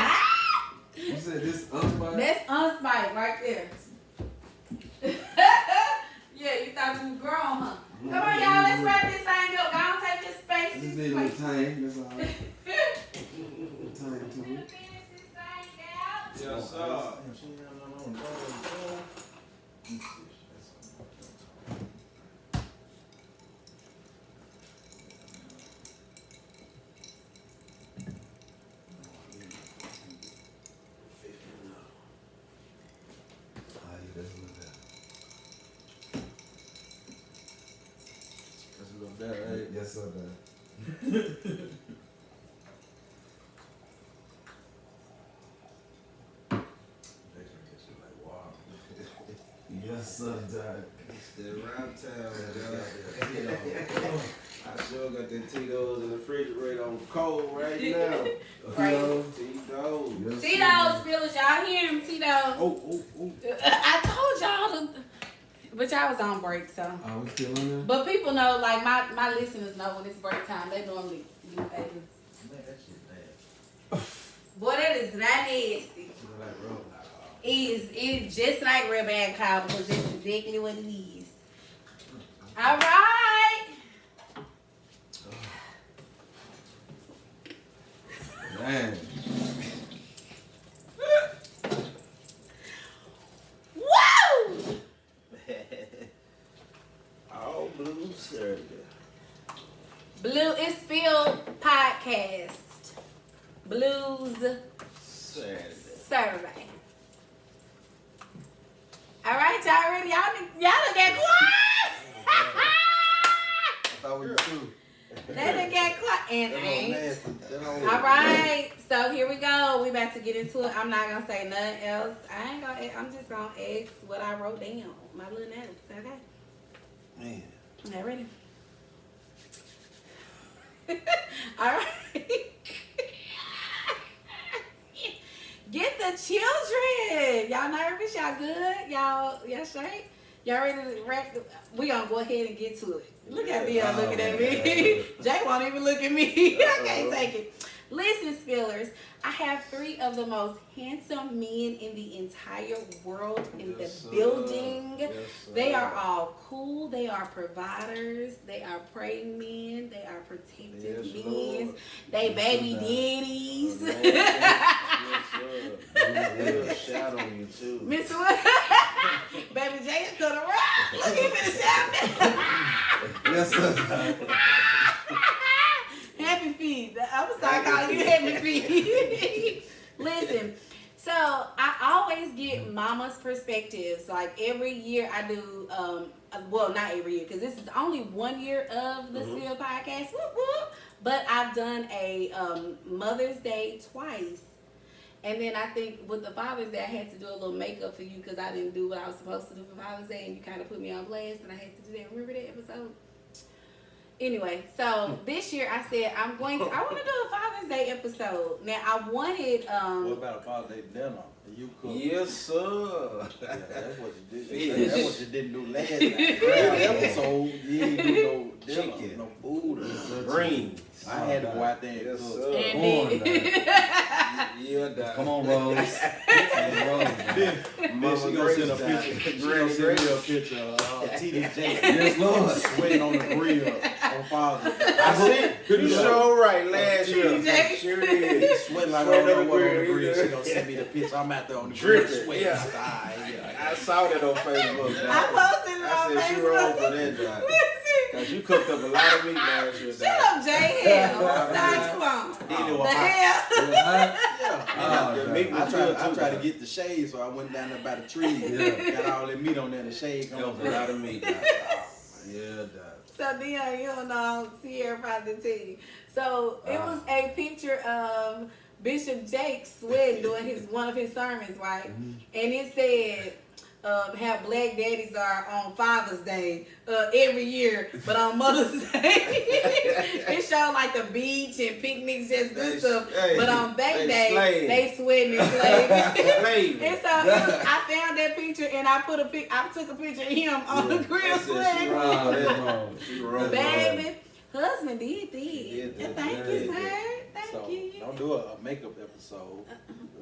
You said this unspike? That's unspiked right there. Yeah, you thought you was grown, huh? Come on, y'all, let's wrap this thing up. Go on, take this space. I just need a little time, that's all. Time to it. Yes, Yes, sir. Damn, she ain't have none on the phone. That's a little better, right? Yes, sir. Yes, sir, Dad. It's the round town, I sure got the Tito's in the refrigerator on cold right now. Right. Tito's. Tito's, Phyllis, y'all hear him, Tito's. Oh. I told y'all to, but y'all was on break, so. Are we still on there? But people know, like my listeners know when it's break time, they normally do things. Man, that shit bad. Boy, that is not nasty. It's just like rubber and cow because that's exactly what it is. All right. Man. Woo! All blue Saturday. Blue is Spilled podcast. Blues Saturday. All right, y'all ready? Y'all done get quiet. I thought we were two. They done get quiet and That ain't. nasty. That don't All right, so here we go. We about to get into it. I'm not gonna say nothing else. I'm just gonna ask what I wrote down. My little notes, okay? Man. Okay, ready? All right. Get the children. Y'all nervous? Y'all good? Y'all straight? Y'all ready to wrap? We gonna go ahead and get to it. Look at me, looking at me. Jay won't even look at me. I can't take it. Listen, Spillers, I have 3 of the most handsome men in the entire world in the building. Yes, They are all cool. They are providers. They are praying men. They are protective Yes, men. Lord. They baby daddies. Yes, sir. Real shout on you too. Mr. What? Baby J is gonna run. Look at him in the shower. Yes, sir. Happy feet. I'm gonna start calling you Happy feet. Listen, so I always get mama's perspectives. Like every year I do, well, not every year, because this is only 1 year of the Spill podcast. Whoop, whoop. But I've done a Mother's Day twice. And then I think with the Father's Day, I had to do a little makeup for you because I didn't do what I was supposed to do for Father's Day, and you kind of put me on blast, and I had to do that. Remember that episode? Anyway, so this year I said I want to do a Father's Day episode. Now I wanted What about a Father's Day dinner? You cook. Yes, sir. Yeah, that's what you did. That's what you didn't do last time. Episode, you didn't do no dinner, Chicken. no food, or Greens. I had to go out there and Yes, cook. sir. and Yeah, Dad. Come on, Rose. Then she gonna send a picture. She gonna send me a picture of TD Jakes. Yes, Lord. Sweating on the grill on Father's Day. I see. You sure right last year. TJ. Sure is. Sweating like I Sweating don't on know what on the the grill. grill. She gonna send me the picture. I'm out there on the grill Dripping. sweating. Yeah. Yeah. I saw that on Facebook. Dad. I posted it on I said she Facebook. wrong for that, Dad. Cause you cooked up a lot of meat last year, Shut Dad. up, Jay. Hell, what size you on? Then it The was hot. hell? Yeah. The meat was good I too, tried to Dad. get the shade, so I went down there by the tree. Yeah. Got all that meat on there. The shade That comes was a lot of meat, Dad. Yeah, Dad. So Dion, you don't know, Sierra probably tell you. So it was a picture of Bishop Jake sweating doing one of his sermons, right? And it said how black daddies are on Father's Day every year, but on Mother's Day it showed like the beach and picnics, just good stuff. But on that day they sweating and slaving. And so I found that picture and I took a picture of him on the grill sweating. She wrong. Baby, husband did this. did that. Thank you, sir. So Thank you. don't do a makeup episode.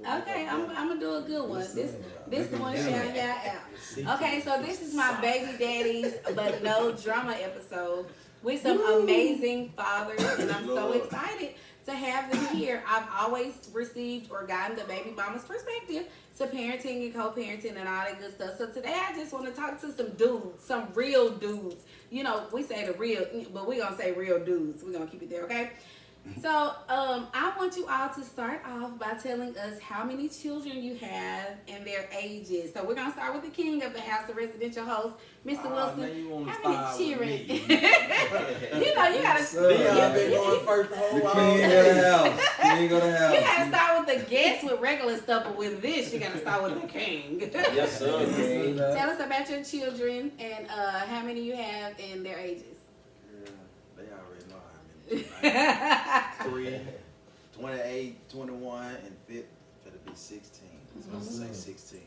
Okay, I'm gonna do a good one. This the one shout y'all out. Okay, so this is my baby daddies but no drama episode with some amazing fathers, and I'm so excited to have them here. I've always received or gotten the baby mama's perspective to parenting and co-parenting and all that good stuff. So today I just want to talk to some dudes, some real dudes. You know, we say the real, but we're going to say real dudes. We're going to keep it there, okay? So I want you all to start off by telling us how many children you have and their ages. So we're going to start with the king of the house, the residential host, Mr. Wilson. Man, you want to How start many with children? me. You know, you got to... Dion been going first the whole The while. king of the house. King of the house. You gotta start with the guests with regular stuff, but with this, you gotta start with the king. Yes, sir. King. Tell us about your children and how many you have and their ages. Yeah, they already know how many. 3, 28, 21, and 5th, it'll be 16. So I'm gonna say 16.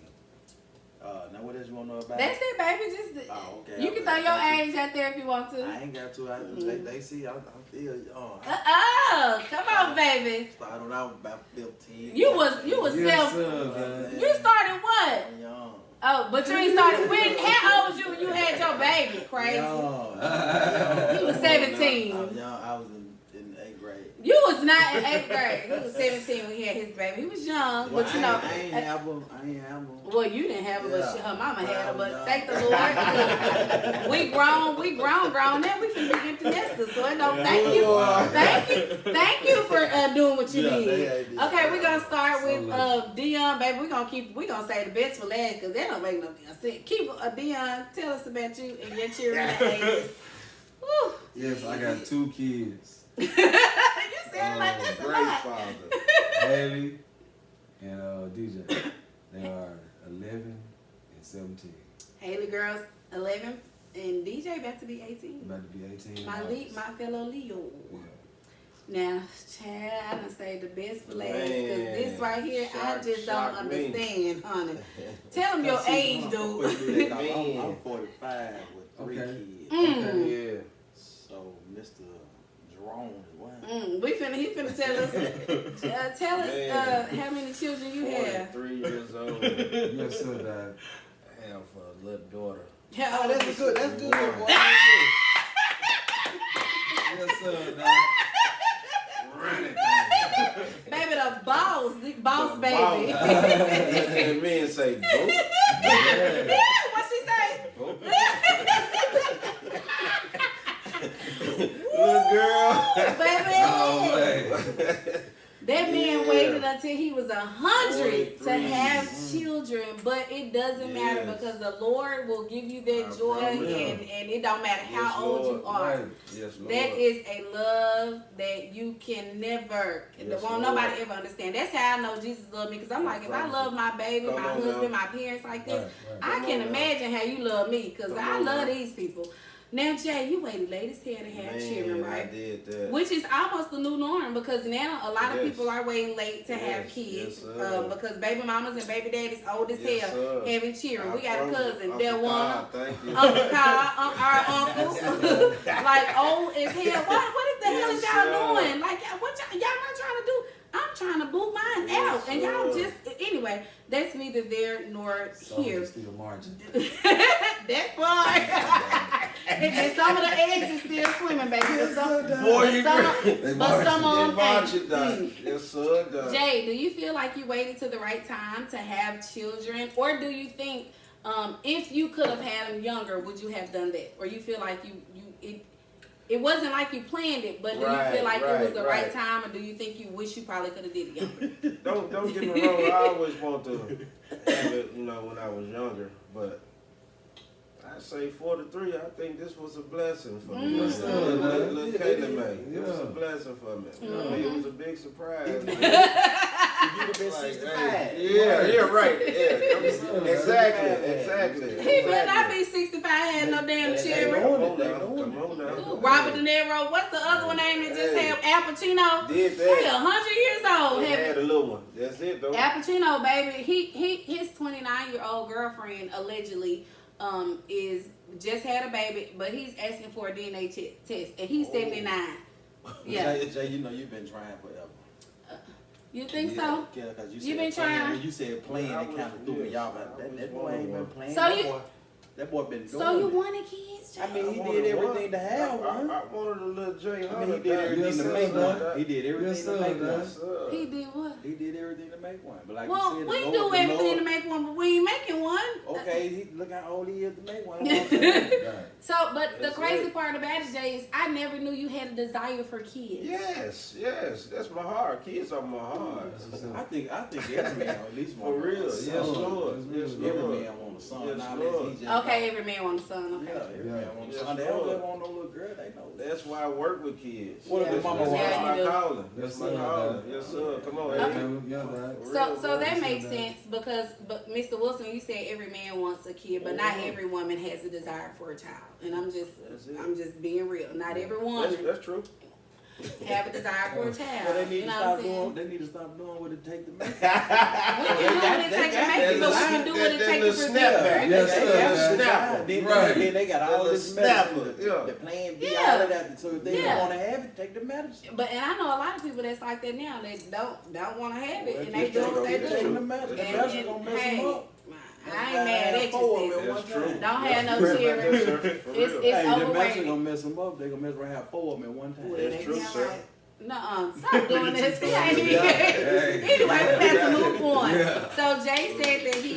Now what else you want to know about? That's it, baby. Just okay. you can throw your age out there if you want to. I ain't got to. They see I'm still young. Oh, come on, baby. Started when I was about 15. You was Yes, self. sir, You started what? I'm young. Oh, but you ain't started when? How old was you when you had your baby? Crazy. He was 17. I was young. I was in 8th grade. You was not in 8th grade. He was 17 when he had his baby. He was young, Well, but you know. I ain't have them. Well, you didn't have her, but her mama had her. But Yeah. thank the Lord, we grown now. We finna be empty nesters. So no, thank you for doing what you did. Okay, we're gonna start with Dion, baby. We gonna say the best for last because that don't make no sense. Keep Dion, tell us about you and your children and ages. Woo. Yes, I got 2 kids. You sound like that's a Great lot. father. Haley and DJ. They are 11 and 17. Haley girls 11 and DJ about to be 18. About to be 18. My fellow Leo. Yeah. Now, Chad, I done say the best for last because Man, this right here, I just don't shock me. understand, honey. Tell them your age, dude. I'm 45 with 3 kids. Yeah. So Mr. Jerome is one. He finna tell us. Tell us how many children you have. 3 years old. Yes, sir, Dad. I have a little daughter. How old is she? That's good. Boy. Yes, sir, Dad. Baby, the boss baby. And men say, boop. What she say? Little girl. Baby. Oh, man. That man Yeah. waited until he was 100 to 43. have children, but it doesn't matter Yes. because the Lord will give you that I joy, promise. and it don't matter how Yes, old you Lord. are. Right. Yes, Lord. That is a love that you can never, Yes, won't Lord. nobody ever understand. That's how I know Jesus loved me because I'm like, if I love my baby, Come my on husband, now. my parents like this, Right. I can on now. imagine how you love me because Come I on love now. these people. Now, Jay, you waited late as hell to have children, Man, I right? did that. Which is almost the new norm because now a lot of Yes. people are waiting late to have Yes, kids yes, sir. because baby mamas and baby daddies old as Yes, hell sir. having children. We got a promise. cousin, Uncle Del Wanna, Carl, thank you. Uncle Carl, our uncle, like old as hell. What the hell is Yes, y'all sir. doing? Like what y'all not trying to do? I'm trying to boot mine Yes, out, and y'all sir. just anyway. That's neither there nor here. Soldiers still marching. That part. And some of the eggs is still swimming, baby. But some, Boy, you but some of them March ain't. it down. Yes, sir, done. Jay, do you feel like you waited to the right time to have children, or do you think if you could have had them younger, would you have done that, or you feel like it wasn't like you planned it, but do you feel like it was the right time, or do you think you wish you probably could have did it younger? Don't get me wrong. I always want to have it, when I was younger, but I say 43. I think this was a blessing for me. Yes, sir, man. Little Kayla May. It was a Yeah. blessing for me. I mean, it was a big surprise. If you'd have been Like, 65. yeah, right. Yeah, exactly. He better not be 65, had no damn children. Come on now. Robert De Niro, what's the other one name that just had Al Pacino? Did He that. 100 years old. He had a little one. That's it, though. Al Pacino, baby, his 29-year-old girlfriend allegedly is just had a baby, but he's asking for a DNA test, and he's 79. Yeah, Jay, you know you've been trying forever. you think so? Yeah, because You been trying? When you said playing, it kind of threw me off. That boy ain't been playing. So no you- more. That boy been doing So you it. wanted kids, Jay? I mean, he did everything to have one. I wanted a little Jay. I mean, he did everything to make one. He did everything to make one. He did what? He did everything to make one. But like Well, you said, we the do Lord, everything to make one, but we ain't making one. Okay, look how old he is to make one. That's what I'm saying. So, but the crazy part about it, Jay, is I never knew you had a desire for kids. Yes, that's my heart. Kids are my heart. I think every man at least For want real, a yes, son. Lord. Yes, Every Lord. man want a son. Yes, Now, Lord. he just Okay, every man wants a son. Okay. Yeah, every man want a Yes, son. They don't Lord. want no little girl. They know. That's why I work with kids. What if the Yeah. mama That's want? Yeah, you my do. calling. Yes, That's my sir. calling. Yes, sir. Come on, Okay. Yeah, So that makes sense because, but Mr. Wilson, you said every man wants a kid, but not every woman has a desire for a child. And I'm just being real. Not every woman That's true. have a desire for a child. Well, they need you to know stop what I'm doing. saying? They need to stop doing what it take to make. We can do what it takes to make it, but we can do what it takes to prevent snapback. it. Yes, They sir. got Yes, snapper. Then Right. then they got all The this snapper, medicine. yeah. The plan B, Yeah. all of that. So if they Yeah. don't want to have it, take the medicine. But and I know a lot of people that's like that now. They don't want to have it, Well, and they do what they Take the do. medicine. The And- medicine and, gonna mess hey, them up. I ain't mad at Four you, of sis. them That's one true. time. Don't have no That's children. true, sir. For It's- real. it's Hey, the overrated. medicine gonna mess them up. They gonna mess around have four of them at one time. Well, That's they true, be sir. alright. Nuh-uh. Stop doing this. He ain't even here. Anyway, we got to move on. So Jay said that he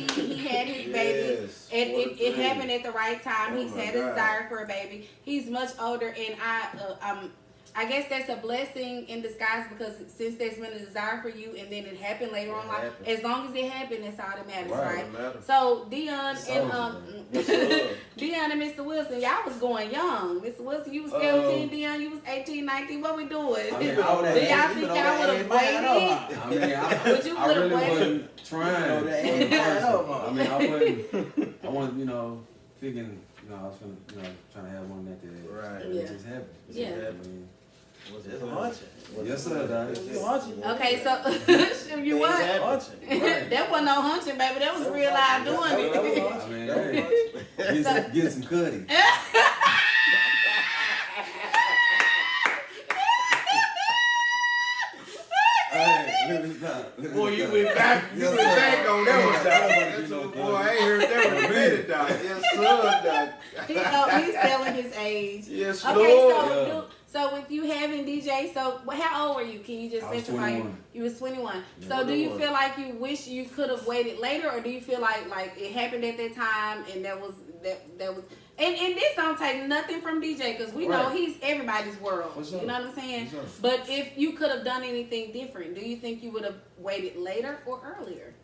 had his baby. Yes, And it 43. happened at the right time. Oh He's my had a God. desire for a baby. He's much older, and I guess that's a blessing in disguise because since there's been a desire for you, and then it happened later on in life. happened. As long as it happened, that's all that matters, right? It matters. So Dion Yes, sir. Dion and Mr. Wilson, y'all was going young. Mr. Wilson, you was 17. Dion, you was 18, 19. What we doing? I Do mean, y'all I would think y'all would have waited? I mean, But you I would've really waited. wasn't trying. You know, they ain't at trying first. up, I mean, I wasn't, thinking, I was trying to have one at the Right. It Yeah. just happened. It just Yeah. happened. I mean, It's hunching. yes, sir, Daddy. It's hunching. Okay, so you what? Hunching. That wasn't no hunching, baby. That was real life doing That it. was I hunching. mean, That was hey, hunching. get some cutty. Hey, let me stop. Boy, you went back. You went back on that one, Doc. That's boy, I ain't heard that one in a minute, Doc. Yes, sir, Doc. He's selling his age. Yes, Okay, Lord. so with you having DJ, so how old were you? Can you just I was specify? 21. You was 21. Yeah, So do you 21. feel like you wish you could have waited later, or do you feel like it happened at that time and that was and this don't take nothing from DJ because we know Right. he's everybody's world. For sure. You know what I'm saying? For sure. But if you could have done anything different, do you think you would have waited later or earlier?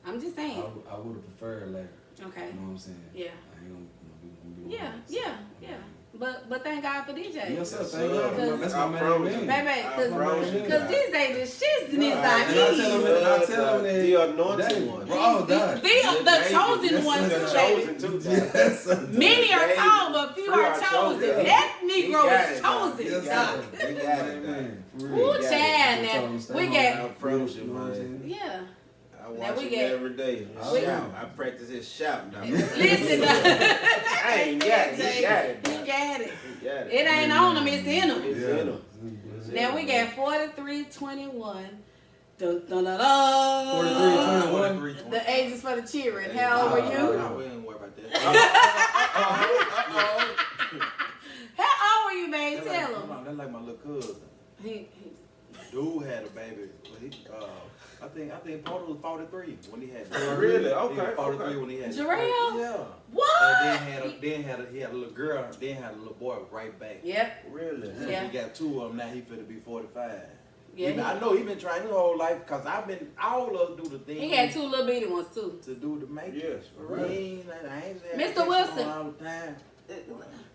I'm just saying. I would have preferred later. Okay. You know what I'm saying? Yeah. I ain't gonna be Yeah, honest. yeah. But thank God for DJ. Yes, sir. Yes, Thank sir. God. That's my I man. promise you. Baby, I promise you. because these days the shit's in his And I tell him ideas. that The anointed that- one. Oh, God. The chosen one The too, baby. chosen too. Yes, sir. Many are Baby. called, but few are chosen. Yeah. That He Negro got is it, dog. chosen. Yes, He sir. got it. He got it, dog. Amen. For Ooh, real. child, Tell now him stay we on got I promise you, You know what I'm man. saying? yeah. I Now watch we him get- every day. We- Shout. I practice his shout now. Listen, I ain't got it. He got it. He dog. got it. He got it. It ain't on him, it's in him. It's Yeah. in him. Now we got 43-21. Dun, dun, dun, dun. 43, 21. The ages for the children. How old were you? No, we ain't worry about that. How old were you, babe? That's Tell like, him. that's like my little cousin. He- Dude had a baby. I think Porter was 43 when he had. Really? He Okay, was 43 okay. when he had. Jarrell? Yeah. What? And he had a little girl. Then had a little boy right back. Yep. Really? Yeah. He got two of them now. He finna be 45. Yeah. I know he been trying his whole life because all of us do the thing. He had two little bitty ones too. to do the make. Yes, for I real. ain't Mr. Mr. Wilson. all the time.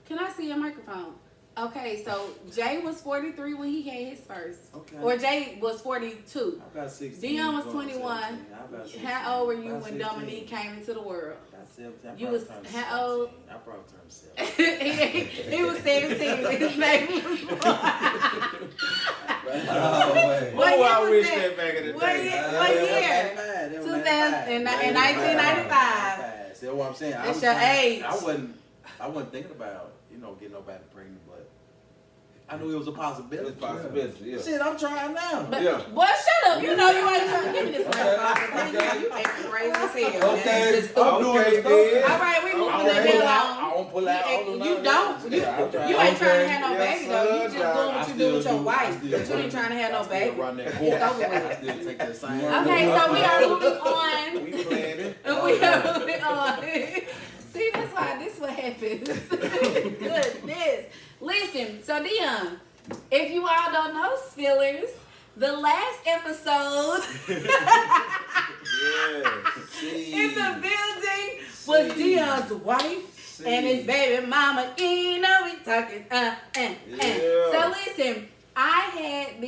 Can I see your microphone? Okay, so Jay was 43 when he had his first. Okay. Or Jay was 42. I got 16. Dion was going 21. 17. I about 16. How old were you About when 16. Dominique came into the world? I got 17. I You probably was turned how old? 17. I probably turned 17. he was 17 when his baby was born. Oh, wait. What Oh, year I was wish that? that back in the What day. year? 1995. See what I'm saying? I That's was your trying- age. I wasn't thinking about, getting nobody pregnant, but I knew it was a possibility. It's a possibility, yeah. Shit, I'm trying now. But, Yeah. boy, shut up. You know you ain't trying to give me this microphone. You acting crazy as hell. Okay, That's just I'm doing Okay, the then. all right, we moving the pull hell out. on. I don't pull out. You don't. You ain't trying to have no baby though. You just doing what you do with your wife. But you ain't trying to have no baby. Run that It's course. over with. I still take that same. Okay, so we are moving on. We playing it. We are moving on. See, that's why this what happens. Goodness. Listen, so Dion, if you all don't know, Spillers, the last episode in the building was Dion's wife and his baby mama. You know we talking. So listen, I had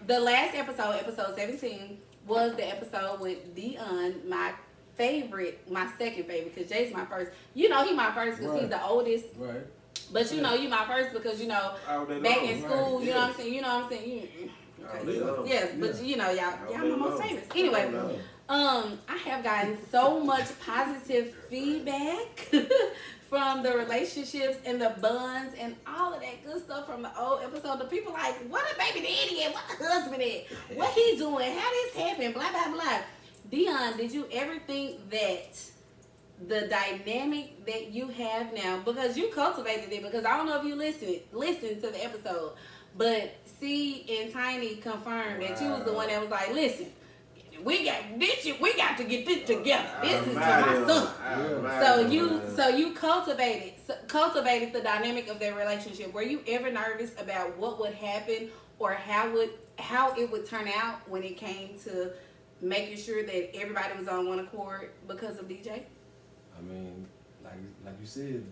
the last episode, episode 17, was the episode with Dion, my second favorite, because Jay's my first. You know he my first because he's the oldest. Right. But you know you my first because you know back in school, you know what I'm saying. You know what I'm saying. Okay. Yes, but you know y'all my most famous. Anyway, I have gotten so much positive feedback from the relationships and the bonds and all of that good stuff from the old episode. The people like, what a baby daddy and what the husband is, what he doing, how this happened, blah blah blah. Dion, did you ever think that the dynamic that you have now, because you cultivated it, because I don't know if you listened to the episode, but C and Tiny confirmed that you was the one that was like, listen, we got to get this together. This is for my son. So you cultivated the dynamic of their relationship. Were you ever nervous about what would happen or how it would turn out when it came to making sure that everybody was on one accord because of DJ? I mean, like you said,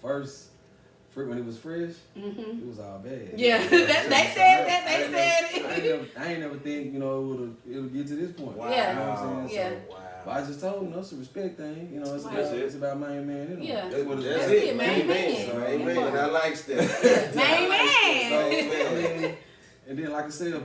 when it was fresh, it was all bad. Yeah, they said it. I ain't never think, it'll get to this point. Wow. Yeah. You know what I'm saying? Yeah. So, but I just told him, it's a respect thing. It's about main man. Yeah. That's what That's it is. it, main man. man. Amen. I like that. Main So, man. and then, like I said,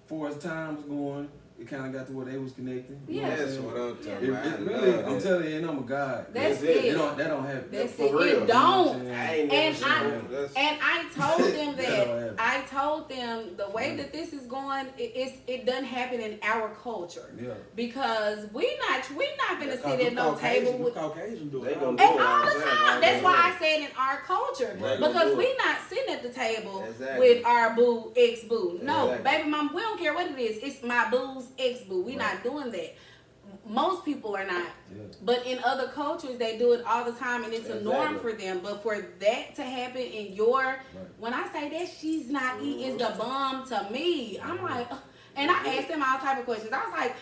for as time was going, it kind of got to where they was connecting. You know Yeah. That's what what I'm talking about. It really, I'm telling you, and I'm a God. That's it. it. That don't happen. That's For it. real. It don't. I ain't And never seen I told them Yeah. I told them the way that this is going, it doesn't happen in our culture. Yeah. Because we not gonna sit at no table with Caucasian do They it. gonna do and it all the time. That's why I I said in our culture. Right. Because we not sitting at the table Exactly. with our boo, ex-boo. No, Exactly. baby mama, we don't care what it is. It's my boo's ex-boo. We not doing that. Most people are not. Yeah. But in other cultures, they do it all the time, and it's a norm Exactly. for them. But for that to happen in when I say that she's not eating is the bomb to me. I'm like, and I asked them all type of questions. I was like,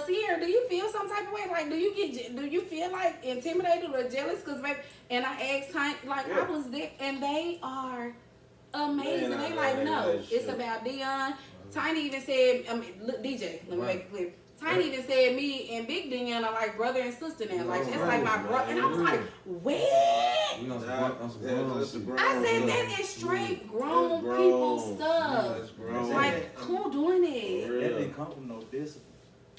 Sierra, do you feel some type of way? Like, do you feel like intimidated or jealous? Cause maybe, and I asked Tiny, like I was there, and they are amazing. Man, they I like, love no, that it's shit. about Dion. Tiny even said, look, DJ, let me make it clear. Tiny even said me and Big Dion are like brother and sister now. Like, that's like my brother. And I was like, what? We on some grown shit. I said that is straight grown people stuff. That's grown. Like, who doing it? For That real. didn't come from no discipline.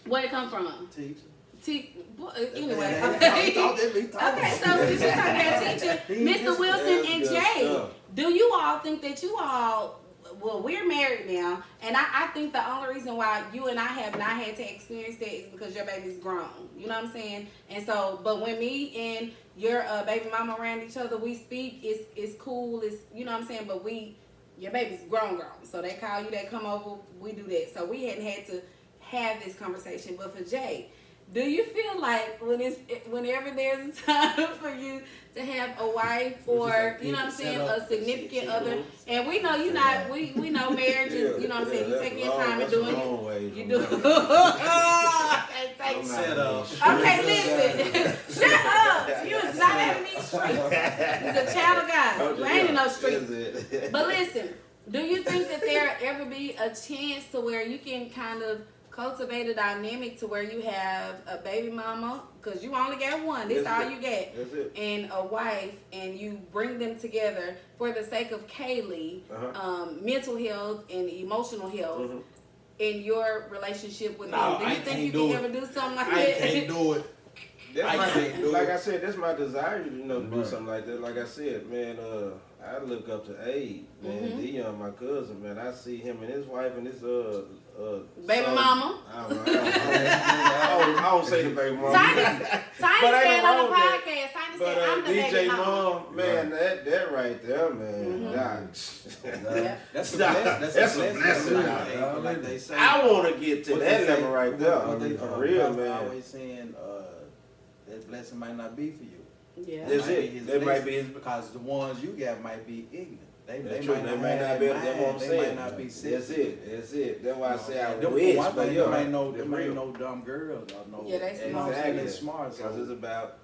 Where'd it come from? Teacher. Anyway, Okay, okay, so since you're talking about teacher, Mr. Wilson and That's good Jay, stuff. do you all think that you all, well, we're married now, and I think the only reason why you and I have not had to experience that is because your baby's grown. You know what I'm saying? And so, but when me and your baby mama around each other, we speak, it's cool, it's, you know what I'm saying? But your baby's grown. So they call you, they come over, we do that. So we hadn't had to have this conversation. But for Jay, do you feel like whenever there's a time for you to have a wife or, you know what I'm saying, a significant other, and we know you not, we know marriage is, you know what I'm saying, you take your time and doing it. You do. Set up. Okay, listen. Shut up. You is not out of these streets. You're a child of God. You ain't in no streets. But listen, do you think that there ever be a chance to where you can kind of cultivate a dynamic to where you have a baby mama, because you only got one, this all you get, and a wife, and you bring them together for the sake of Kaylee, mental health and emotional health in your relationship with them? Do you think you can ever do something like that? I can't do it. Like I said, that's my desire, to do something like that. Like I said, man, I look up to Abe, man, Dion, my cousin, man. I see him and his wife and his baby son. mama. I don't don't say the baby mama. Tiny said on the wrong podcast, Tiny said, But I'm the DJ baby mama. Mom, man, that right there, man. Yeah. That's a That's a blessing. blessing. Hey, like they say, I want to get to what that they say- level right what there. they, For real, Pastor man. always saying, that blessing might not be for you. Yeah. That's Might be it. his That might blessing, be his. because the ones you got might be ignorant. They That's might true. not They might not be. have That's what I'm mind. They saying. might not be That's sensitive. it. That's it. That's why I say I Them, wish, one but thing, yeah, them ain't real. no dumb girls or no. Yeah, they you know what I'm saying? Exactly. They smart. Because it's So about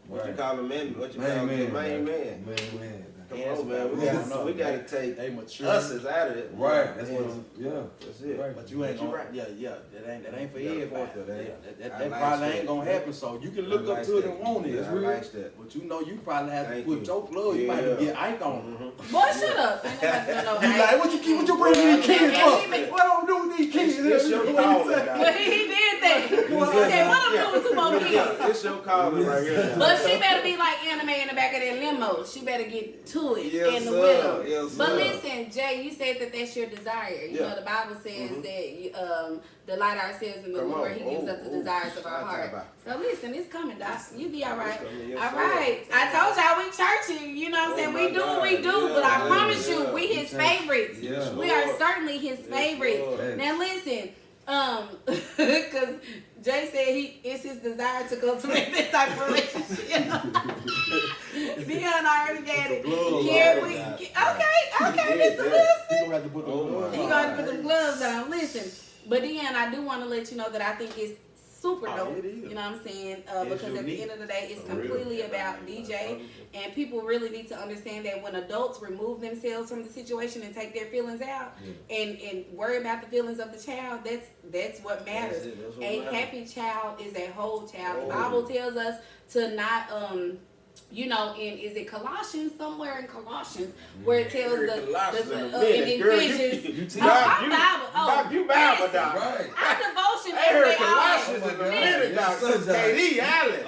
what you Right. call a man, what you Main call man, the main man. Man. Come Yes, on, man. man. We gotta take they mature. us as out of it. Right. That's Yeah. what yeah. That's it. Right. But you ain't But you gonna, right. yeah, that ain't for You gotta everybody. force that, That I like probably that. ain't gonna happen. So you can look I up like to it that. and want it. Yeah, It's I real. like that. But you know, you probably have Thank to put you. your blood. You might have to Yeah. get ink on. Boy, shut up. Ain't nobody doing no You like, what you bringing these kids Yeah, for? she been- What I do with these kids? It's your What you calling, say? But guys. he did that. He said, what I'm doing with two more kids? Yeah, it's your calling right here. But she better be like anime in the back of that limo. She better get to it Yes, in the sir. window. Yes, But sir. listen, Jay, you said that that's your desire. You Yeah. know, the Bible says that delight ourselves in the Come Lord. on. He gives us the Oh, desires of our shout heart. out. So listen, it's coming, Doc. You be all right. It's coming, yes, All sir. right. I told y'all we churchy. You know what I'm saying? Oh, We my do what we God. do, Yeah, but I yeah, promise yeah. you, we his favorites. Yeah. We are certainly his favorites. Lord. Now listen, because Jay said it's his desire to cultivate this type of relationship. Dion already got it. Can we? Okay, Mr. Wilson. You gonna have to put the Oh, blood my You on. gotta put the gloves on. Listen, but Dion, I do want to let you know that I think it's super Oh, dope. it is. You know what I'm saying? It's Because at the unique. end of the day, it's For real. completely about DJ, and people really need to understand that when adults remove themselves from the situation and take their feelings out, and worry about the feelings of the child, that's what matters. That's it. That's what A matters. happy child is a whole child. The Oh. Bible tells us to not you know, is it Colossians, somewhere in Colossians, where it tells Heard Colossians in a minute, in girl. Ephesians. You I'm Bible. You Bible listen, doc. Right. I'm devotion I heard every day. Colossians Oh, in my a God. minute, Yes, doc. sir, Since doc. KD Allen. Listen.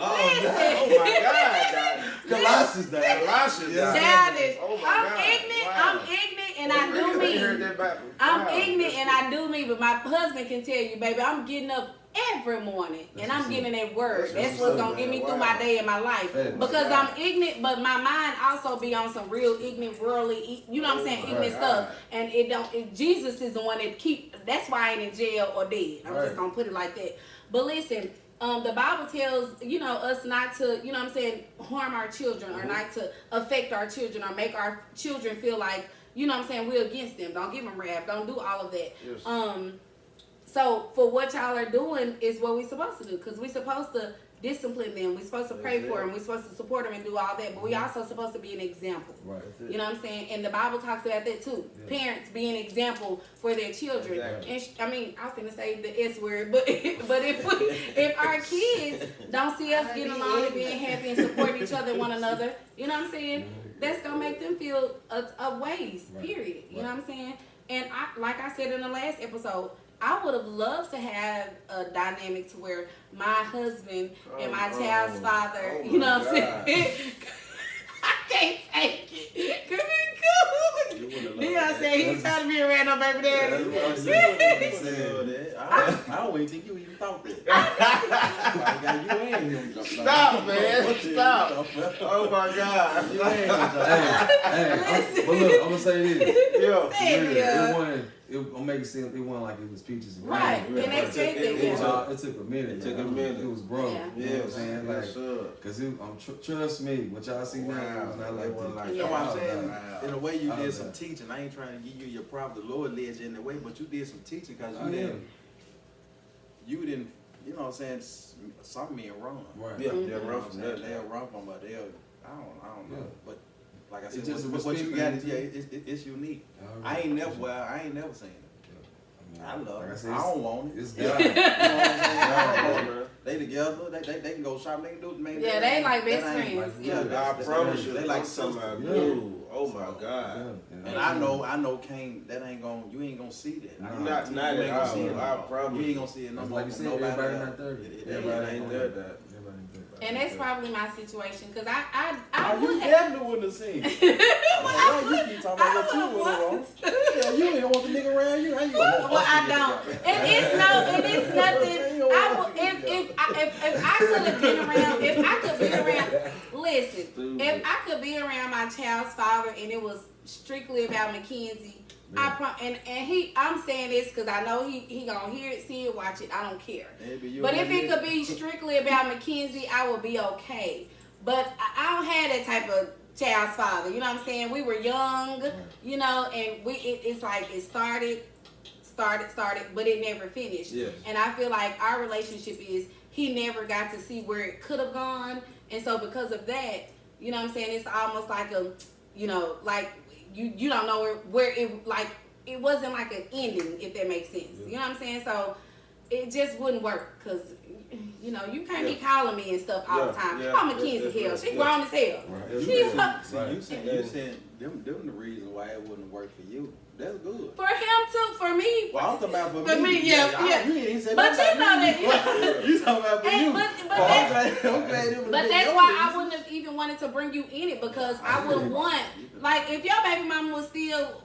Oh my God, doc. Colossians down. Colossians, doc. Childish. Oh my I'm God. ignorant. Wow. I'm ignorant, and I do They heard me. that back. I'm Wow. ignorant, and I do me. But my husband can tell you, baby, I'm getting up every morning, and I'm getting that word. That's what's gonna get me through my day and my life. Hey, Because God. I'm ignorant, but my mind also be on some real ignorant, worldly, you know what I'm saying, ignorant stuff. And Jesus is the one that that's why I ain't in jail or dead. I'm Right. just gonna put it like that. But listen, the Bible tells, us not to, you know what I'm saying, harm our children or not to affect our children or make our children feel like, you know what I'm saying, we're against them. Don't give them rap. Don't do all of that. Yes. So for what y'all are doing is what we're supposed to do, because we're supposed to discipline them. We're supposed to pray for them. We're supposed to support them and do all that. But we also supposed to be an example. Right. You know what I'm saying? And the Bible talks about that too. Yeah. Parents be an example for their children. Exactly. And I was finna say the S word, but if our kids don't see us getting along and being happy and supporting each other and one another, you know what I'm saying? That's gonna make them feel a ways. Right. Period. You know what I'm saying? And like I said in the last episode, I would have loved to have a dynamic to where my husband and my child's father, oh you know my what I'm saying? I can't take it. Come here, cool. Dion said he's trying to be a random baby daddy. I don't even think you even thought that. You ain't him. Stop, man. Stop. Oh my God. You ain't him. Hey, but look, I'm gonna say this. Yo. Hey, yeah. I'll make it seem it wasn't like it was peaches and Right. cream. And they said that, It yeah. took a minute. It took man. a minute. It was growing. Yeah. You know what I'm saying? Like, Yes, sir. cause trust me, what y'all see now was not like It wasn't that. like Yeah. That's why I'm Oh, saying, wow. in a way you Oh, did wow. some teaching. I ain't trying to give you your proper. The Lord led you in the way, but you did some teaching because Oh, yeah. you didn't, you know what I'm saying, some men wrong. Right. Yeah, Mhm. they're You know rough what from I'm saying? that. They'll rump them, but I don't know. Yeah. But like I It's said, just a what you respect got thing, is, too. it's unique. Alright. I ain't never seen it. I love Like it. said, I don't want it. It's You know God. what I'm saying? I don't want it. man. They together. They can go shopping. They can do man. Yeah, they like best that ain't- friends. like- Yeah. that's I promise you, they like sisters. somebody Yeah. new. Oh my God. And I know, Kane, that ain't gonna, you ain't gonna see that. Nah. Not You at ain't gonna see it all. no I more. promise. You ain't gonna see it no It's more. like you from said, nobody everybody else. not 30. Everybody ain't there, that. And that's probably my situation, because I Oh, you would have. definitely wouldn't have seen it. Why you keep talking about what you would have on? Yeah, you ain't want the nigga around you. How you gonna want Well, us to I get don't. together? And it's nothing. I I could have been around, if I could be around, listen, if I could be around my child's father and it was strictly about Mackenzie, and I'm saying this because I know he gonna hear it, see it, watch it. I don't care. But if it could be strictly about Mackenzie, I would be okay. But I don't have that type of child's father. You know what I'm saying? We were young, you know, and it's like it started, but it never finished. Yes. And I feel like our relationship is he never got to see where it could have gone, and so because of that, you know what I'm saying? It's almost like a, you know, like. You don't know where it, like, it wasn't like an ending, if that makes sense. You know what I'm saying? So it just wouldn't work because, you know, you can't be calling me and stuff all the time. I'm Mackenzie hell. She grown as hell. You said them the reason why it wouldn't work for you. That's good. For him too, for me. Well, I'm talking about for me. You ain't said but you know that. You talking about for you. But that's why I wouldn't have even wanted to bring you in it because I would want, like, if your baby mama was still,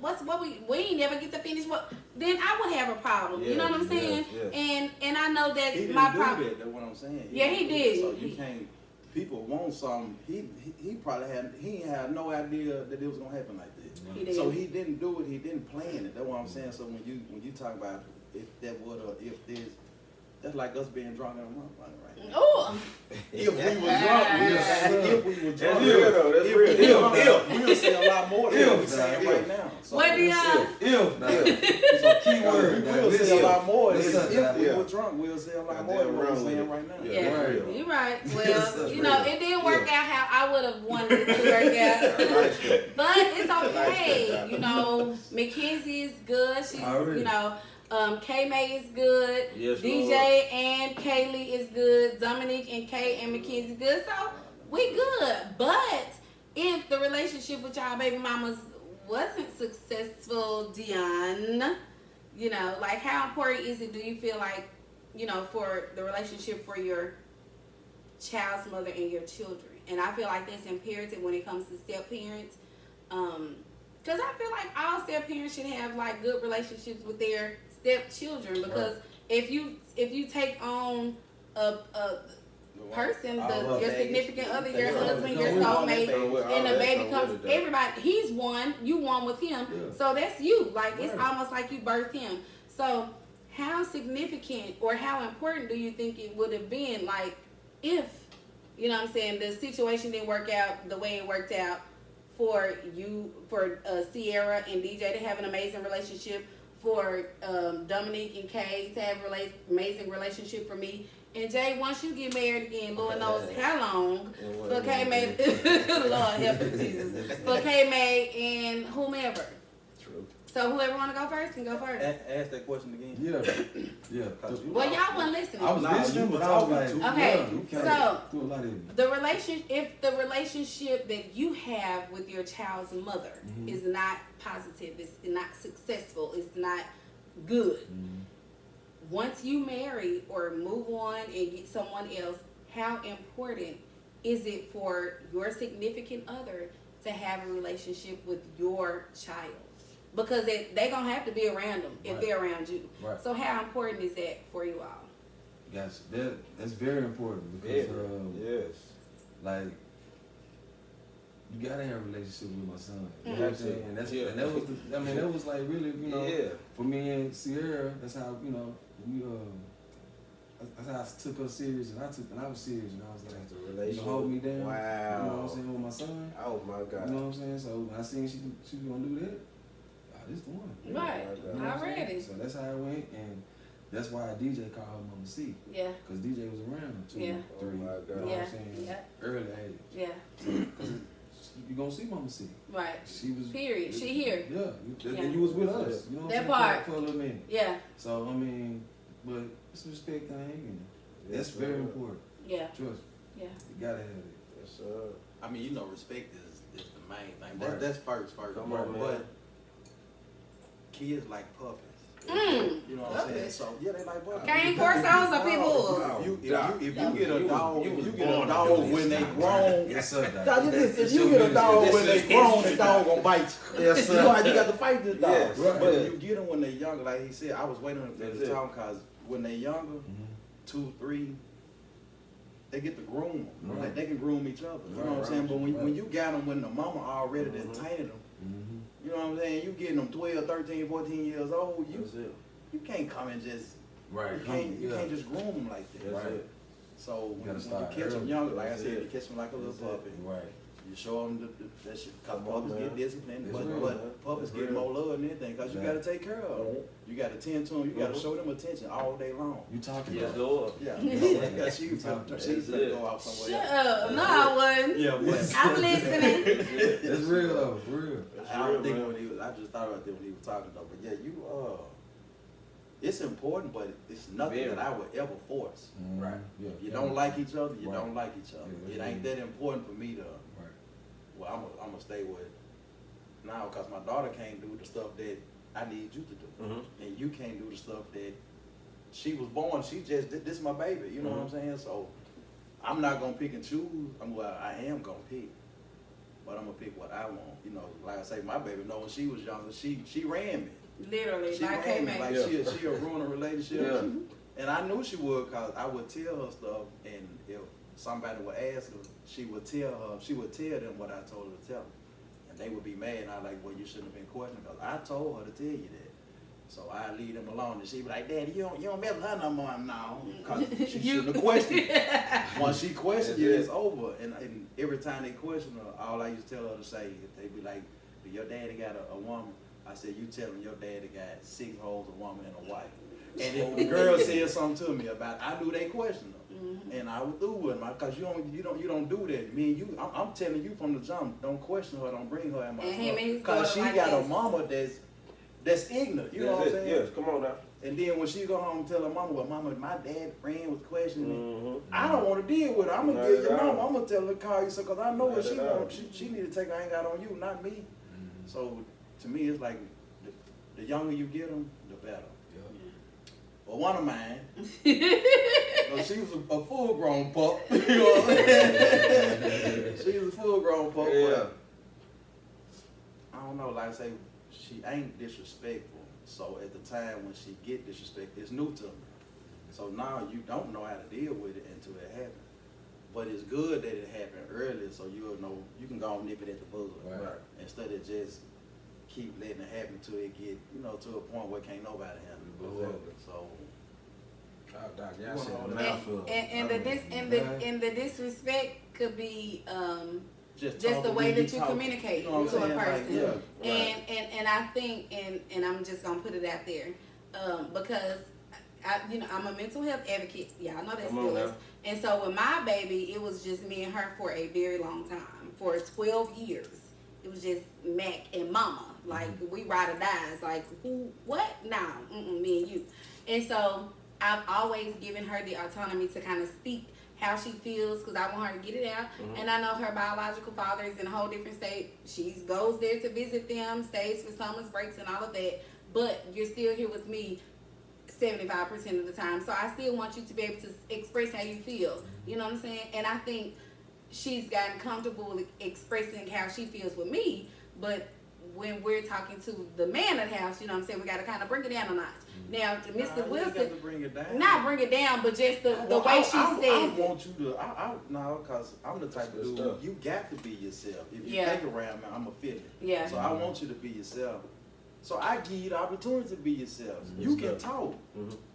we ain't never get to finish what, then I would have a problem. You know what I'm saying? And I know that's my problem. That's what I'm saying. He did. So you can't. People want something. He probably had no idea that it was gonna happen like this. So he didn't do it. He didn't plan it. That's what I'm saying. So when you talk about if that would or if this, that's like us being drunk in a month right now. Oh. If we were drunk, we'll say a lot more than we're saying right now. So what do y'all? It's a key word. We'll say a lot more. If we were drunk, we'll say a lot more than what we're saying right now. Yeah, you're right. Well, you know, it didn't work out how I would have wanted it to work out. But it's okay. You know, Mackenzie is good. She's, you know, K-May is good. Yes, DJ Lord. and Kaylee is good. Dominique and Kay and Mackenzie good. So we good. But if the relationship with y'all baby mamas wasn't successful, Dion, you know, like how important is it, do you feel like, you know, for the relationship for your child's mother and your children? And I feel like that's imperative when it comes to step parents. Because I feel like all step parents should have like good relationships with their stepchildren, because if you take on a person, your significant other, your husband, your soulmate, and the baby comes, everybody, he's one, you one with him, so that's you. Like it's almost like you birthed him. So how significant or how important do you think it would have been, like if, you know what I'm saying, the situation didn't work out the way it worked out for you, for Sierra and DJ to have an amazing relationship, for Dominique and Kay to have an amazing relationship, for me and Jay, once you get married again, Lord knows how long, for K-May, Lord help you, Jesus, for K-May and whomever. True. So whoever want to go first can go first. Ask that question again. Yeah. Well, y'all wasn't listening. I was listening, but I was like, okay, so the relationship that you have with your child's mother is not positive, it's not successful, it's not good. Once you marry or move on and get someone else, how important is it for your significant other to have a relationship with your child? Because they're going to have to be around them if they're around you. Right. So how important is that for you all? Gotcha. That's very important because, like, you gotta have a relationship with my son. You know what I'm saying? And that was that was like really, you know, for me and Sierra, that's how, you know, we that's how I took her serious and I was serious and I was like, you hold me down. Wow. You know what I'm saying, with my son. Oh my God. You know what I'm saying? So when I seen she was gonna do that, this the one. Right. You know Already. so that's how it went, and that's why DJ called her Mama C. Yeah. Because DJ was around 2, 3, you know what I'm saying? Early age. Yeah. Because you gonna see Mama C. Right. She was. Period. She here. Yeah. And you was with us. You know what I'm saying? part. For a little minute. Yeah. So I mean, but it's a respect thing, and that's very important. Yeah. Trust me. Yeah. You gotta have it. Yes, sir. I mean, you know, respect is the main thing. That's first. Come on, man. But kids like puppies. You know what I'm saying? So yeah, they like puppies. Cane corsos or pit bulls? If you get a dog when they grown, Yes, sir. if you get a dog when they grown, the dog gonna bite you. Yes, sir. You know how you got to fight this dog. Yes, But right. if you get them when they're younger, like he said, I was waiting for the time because when they're younger, 2, 3, they get to groom them. Right. Like they can groom each other. You know what I'm saying? But when you got them when the mama already done tainted them, you know what I'm saying? You getting them 12, 13, 14 years old. You can't come and just you can't just groom them like that. Right. So when you catch them young, like I said, you catch them like a little puppy. Right. You show them that shit, cause puppies get disciplined, but puppies get more love than anything, cause you gotta take care of them. You gotta tend to them. You gotta show them attention all day long. You talking? Yes, Lord. Yeah. She's finna go out somewhere. Shut up. No, I wasn't. Yeah, but I'm listening. That's real though, for real. I don't think when he was. I just thought about that when he was talking though. But yeah, it's important, but it's nothing that I would ever force. Right. Yeah. You don't like each other. You don't like each other. It ain't that important for me to. Well, I'm gonna stay with now because my daughter can't do the stuff that I need you to do, and you can't do the stuff that she was born. She just this is my baby. You know what I'm saying? So I'm not gonna pick and choose. I am gonna pick, but I'm gonna pick what I want. You know, like I say, my baby. No, when she was younger, she ran me. Literally, she ran me like she'll ruin a relationship. Yeah. And I knew she would because I would tell her stuff, and if somebody would ask her, she would tell them what I told her to tell them. And they would be mad, and I was like, well, you shouldn't have been questioning because I told her to tell you that. So I leave them alone, and she'd be like, Daddy, you don't mess with her no more now. Because she shouldn't have questioned it. Once she questioned you, it's over. And every time they question her, all I used to tell her to say, they'd be like, do your daddy got a woman? I said, you tell him your daddy got 6 hoes, a woman, and a wife. And if the girl said something to me about it, I knew they questioned her. And I would do with them because you don't do that. Me and you, I'm telling you from the jump, don't question her, don't bring her in my life. Because she got a mama that's ignorant. You know what I'm saying? Yes, come on now. And then when she go home and tell her mama, well, mama, my dad friend was questioning me. I don't want to deal with her. I'm gonna give your mama. I'm gonna tell her to call you because I know what she wants. She need to take her hang out on you, not me. So to me, it's like the younger you get them, the better. Well, one of mine, she was a full-grown pup. You know what I'm saying? She was a full-grown pup. Yeah. I don't know, like I say, she ain't disrespectful. So at the time when she get disrespectful, it's new to me. So now you don't know how to deal with it until it happens. But it's good that it happened earlier, so you'll know you can go and nip it at the bud. Right. Instead of just keep letting it happen till it get, to a point where can't nobody handle it. So and the disrespect could be just the way that you communicate to a person. And I think and I'm just gonna put it out there because I'm a mental health advocate. Y'all know that still is. And so with my baby, it was just me and her for a very long time. For 12 years, it was just Mac and Mama. Like we ride or dies. Like who? What? Nah, me and you. And so I've always given her the autonomy to kind of speak how she feels because I want her to get it out. And I know her biological father is in a whole different state. She goes there to visit them, stays for summer breaks and all of that. But you're still here with me 75% of the time. So I still want you to be able to express how you feel. You know what I'm saying? And I think she's gotten comfortable expressing how she feels with me. But when we're talking to the man of the house, you know what I'm saying, we got to kind of bring it down a notch. Now, to Mr. Wilson, got to bring it down. Not bring it down, but just the way she says I want you to, no, because I'm the type of dude, you got to be yourself. If you take around me, I'm going to feel it. Yeah. So I want you to be yourself. So I give you the opportunity to be yourself. You can talk.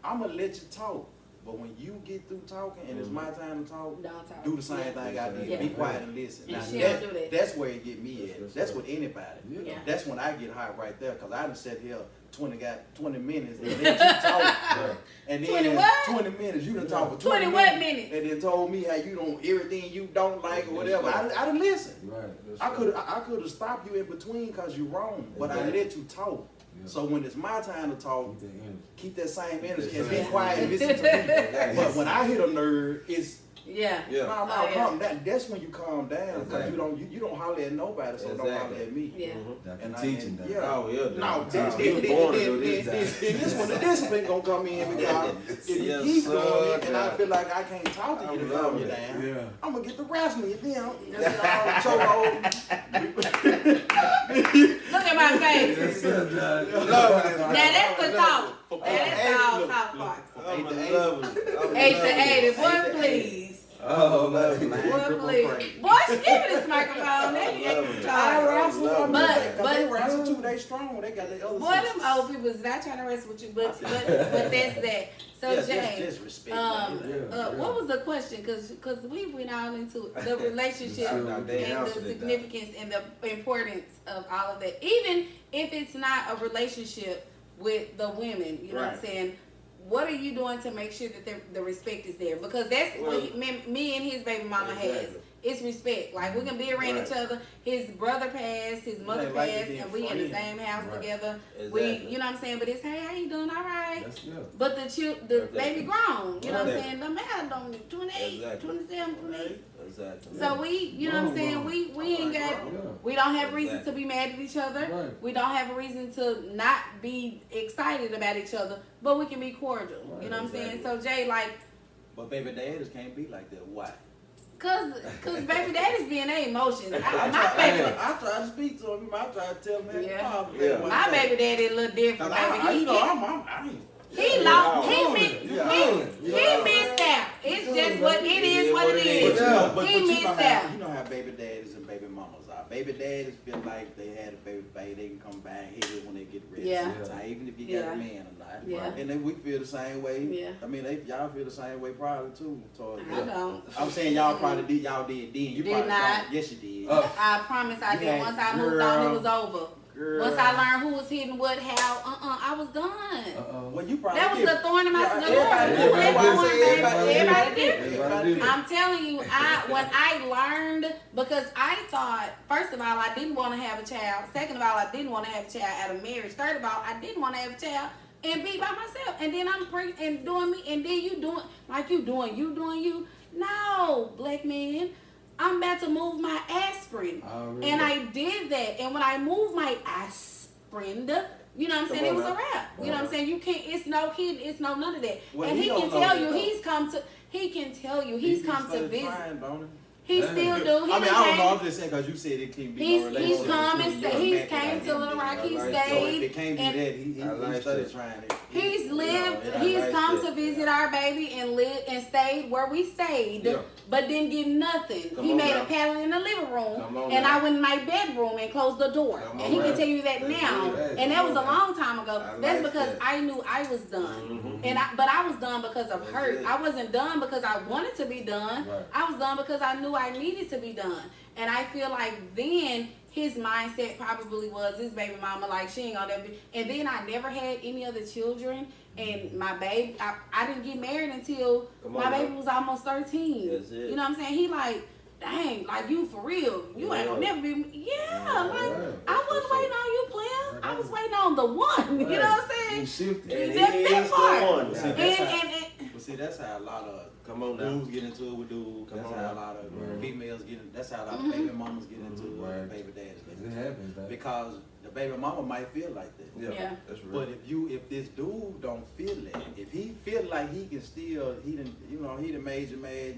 I'm going to let you talk. But when you get through talking and it's my time to talk, do the same thing I did. Be quiet and listen. Now, that's where it get me at. That's with anybody. Yeah. That's when I get hot right there because I done sat here 20 minutes and let you talk. And then 20 minutes, you done talk for 20 minutes. And then told me how you don't, everything you don't like or whatever. I done listen. Right. I could have stopped you in between because you wrong, but I let you talk. Yeah. So when it's my time to talk, keep that same energy and be quiet and listen to me. But when I hit a nerve, it's calm down. That's when you calm down because you don't holler at nobody, so don't holler at me. Yeah. And teaching that. No, this one, the discipline gonna come in because if you keep doing it and I feel like I can't talk to you to calm you down, I'm gonna get the wrestling. Look at my face. Now that's the talk. That's the all talk part. 8 to 80. Boy, please. Oh, love man. Well, please. Boy, give me this microphone. They be acting I wrestle them, But they wrestle too. They strong. They got the other. boy, them old people is not trying to wrestle with you, but that's that. So yes, Jay, just respect. what was the question? Because we went all into the relationship and the significance and the importance of all of that. Even if it's not a relationship with the women, you know what I'm saying? What are you doing to make sure that the respect is there? Because that's what me and his baby mama has. It's respect. Like, we can be around each other. His brother passed, his mother passed, and we in the same house together. We, you know what I'm saying? But it's, hey, how you doing? All right. But the baby grown. You know what I'm saying? The man don't 28, 27, 28. Exactly. So we, you know what I'm saying? We ain't got, we don't have reason to be mad at each other. Right. We don't have a reason to not be excited about each other, but we can be cordial. You know what I'm saying? So Jay, like, but baby daddies can't be like that. Why? Cause baby daddies be in their emotions. I try to speak to him. I try to tell him. My baby daddy a little different. He missed out. It's just what it is. What it is. He missed out. You know how baby daddies and baby mamas are. Baby daddies feel like they had a baby, they can come back and hit it when they get ready. Yeah. Sometimes, even if you got a man or not. Yeah. And then we feel the same way. Yeah. I mean, y'all feel the same way probably too. I don't. I'm saying y'all probably did. Y'all did then. You did probably not. Don't. Yes, you did. I promise I did. Once I moved on, it was over. Girl. Once I learned who was hitting what, how, I was done. Well, you probably that was the thorn in my side. Everybody different. I'm telling you, when I learned, because I thought, first of all, I didn't want to have a child. Second of all, I didn't want to have a child out of marriage. Third of all, I didn't want to have a child and be by myself. And then I'm pregnant and doing me, and then you doing like you doing you. No, black man. I'm about to move my aspirin. And I did that. And when I moved my aspirin, you know what I'm saying? It was a wrap. You know what I'm saying? You can't, it's no kid, it's no none of that. Well, and he can tell you, he's come to visit. He still do. I mean, I don't know. I'm just saying because you said it can't be no relationship. He's come and stayed. He's came to Little Rock. He stayed. So if it can't be that, he started trying it. He's lived. He's come to visit our baby and lived and stayed where we stayed, but didn't give nothing. He made a pallet in the living room, and I went in my bedroom and closed the door. And he can tell you that now. And that was a long time ago. That's because I knew I was done, but I was done because of hurt. I wasn't done because I wanted to be done. I was done because I knew I needed to be done. And I feel like then his mindset probably was his baby mama, like she ain't gonna be. And then I never had any other children. And my baby, I didn't get married until my baby was almost 13. You know what I'm saying? He like, dang, like you for real. You ain't gonna never be. Yeah, like I wasn't waiting on you, player. I was waiting on the one. You know what I'm saying? That part. But see, that's how a lot of dudes get into it with dudes. That's how a lot of females get into. That's how a lot of baby mamas get into it with baby daddies. It happens, because the baby mama might feel like that. Yeah. That's real. But if this dude don't feel that, if he feel like he can still, he done made you mad.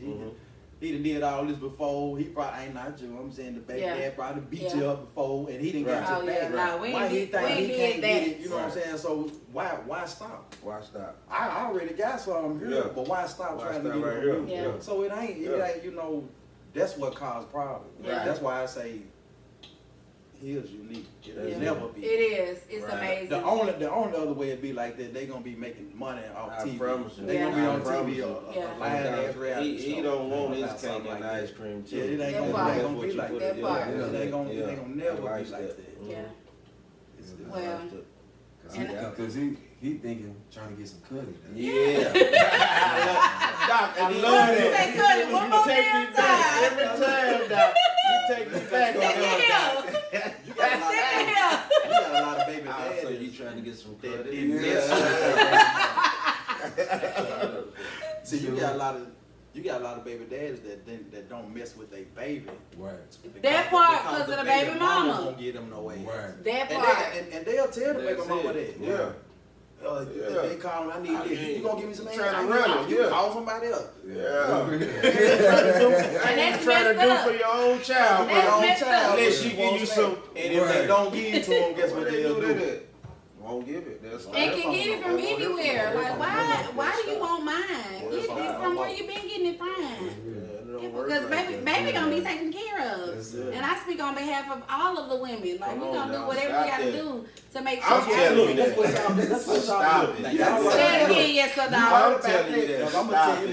He done did all this before. He probably ain't not you. Know what I'm saying the baby dad probably beat you up before, and he didn't get you back. Why he think he can't get it? You know what I'm saying? So why stop? Why stop? I already got some here, but why stop trying to get it from you? So it ain't. You know, that's what caused problems. That's why I say he is unique. It'll never be. It is. It's amazing. The only other way it'd be like that, they gonna be making money off TV. They gonna be on TV or lying ass reality show. He don't want his cake and ice cream too. Yeah, it ain't gonna be like that. It ain't gonna never be like that. Yeah. Well. Because he thinking trying to get some cutting. Yeah. Doc, I love that. Say cutting one more damn time. Every time, Doc. You take me back on that. You got a lot of baby daddies. So you trying to get some cutting? See, you got a lot of baby daddies that don't mess with their baby. Right. That part because of the baby mama. Won't get them no way. Right. That part. And they'll tell the baby mama that. Yeah. They call me, I need this. You gonna give me some money? Trying to run it. You call somebody else. Yeah. And that's trying to do messed for your own child. Unless she give you some. And if they don't give it to them, guess what they'll do? Won't give it. That's and can get it from anywhere. Like why do you want mine? Get it from where you been getting it from. Because baby gonna be taken care of. And I speak on behalf of all of the women. Like, we gonna do whatever we gotta do to make sure. I'm telling you That's what y'all do. Stop it. Say it again, yes or no. I'm telling you that. Stop it.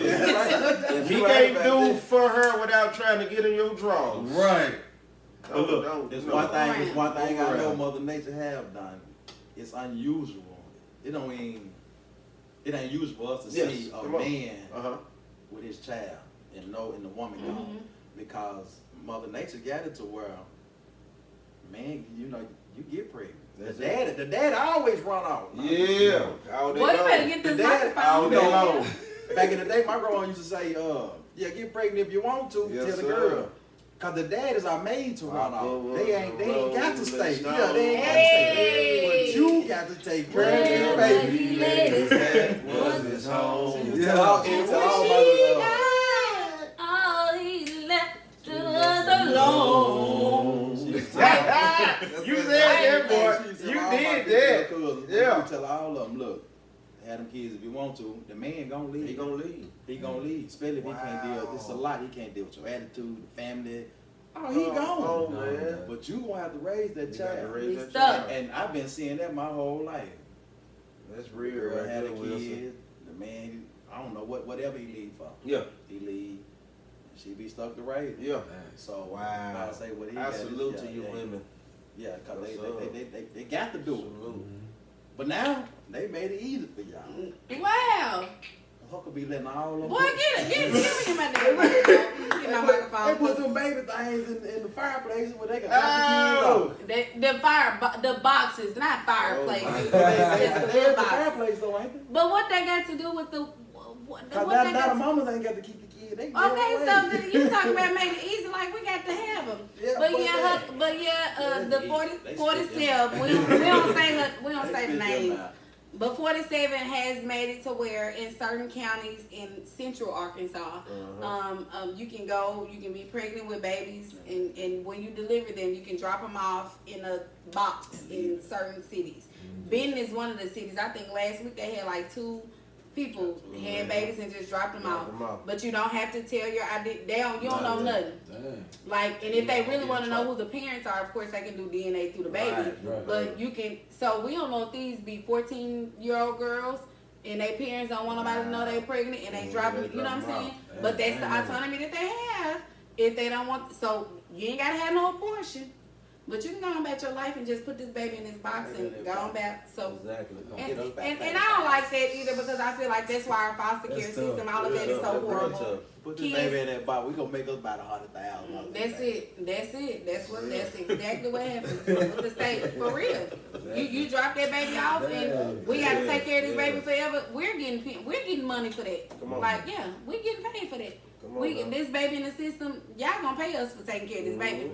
If he can't do for her without trying to get in your drawers. Right. There's one thing I know Mother Nature have done. It's unusual. It ain't usual for us to see a man with his child and the woman gone. Because Mother Nature got it to where, man, you get pregnant. The dad always run off. Yeah. All day Boy, you long. better get this microphone. All day long. Back in the day, my grandma used to say, get pregnant if you want to, tell the girl. Cause the daddies are made to run off. They ain't got to stay. Yeah, they ain't got to stay. But you got to take care of your baby. Was his home. All he left us alone. You said that, boy. You did that. Yeah. You tell all of them, look, have them kids if you want to. The man gonna leave. He gonna leave. He gonna leave. Especially if he can't deal. It's a lot he can't deal with your attitude, the family. Oh, he gone. Oh, man. But you gonna have to raise that child. And I've been seeing that my whole life. That's real. Girl had a kid. The man, I don't know whatever he leave for. Yeah. He leave. She be stuck to raise. Yeah. So wow. I say what he I salute to you women. Yeah, cause they got to do it. But now they made it easy for y'all. Wow. Huckle be letting all of them. Boy, get me my damn microphone. Get my microphone. They put them baby things in the fireplace where they can knock the kids off. The boxes, not fireplaces. They the fireplace though, ain't they? But what they got to do with the? Cause now the mamas ain't got to keep the kid. They okay, so you talking about making it easy, like we got to have them. Yeah, but the 47, we don't say the name. But 47 has made it to where in certain counties in central Arkansas, you can be pregnant with babies, and when you deliver them, you can drop them off in a box in certain cities. Benton is one of the cities. I think last week they had like 2 people had babies and just dropped them off. But you don't have to tell your ID. You don't know nothing. Like, and if they really want to know who the parents are, of course they can do DNA through the baby. But you can. So we don't know if these be 14-year-old girls and their parents don't want nobody to know they're pregnant and they dropping. You know what I'm saying? But that's the autonomy that they have. If they don't want, so you ain't gotta have no abortion. But you can go on back your life and just put this baby in this box and go on back. So and I don't like that either, because I feel like that's why our foster care system, all of that is so horrible. Put this baby in that box. We gonna make us about $100,000. That's it. That's exactly what happened with the state. For real. You drop that baby off and we gotta take care of this baby forever. We're getting money for that. Like, yeah, we're getting paid for that. This baby in the system, y'all gonna pay us for taking care of this baby.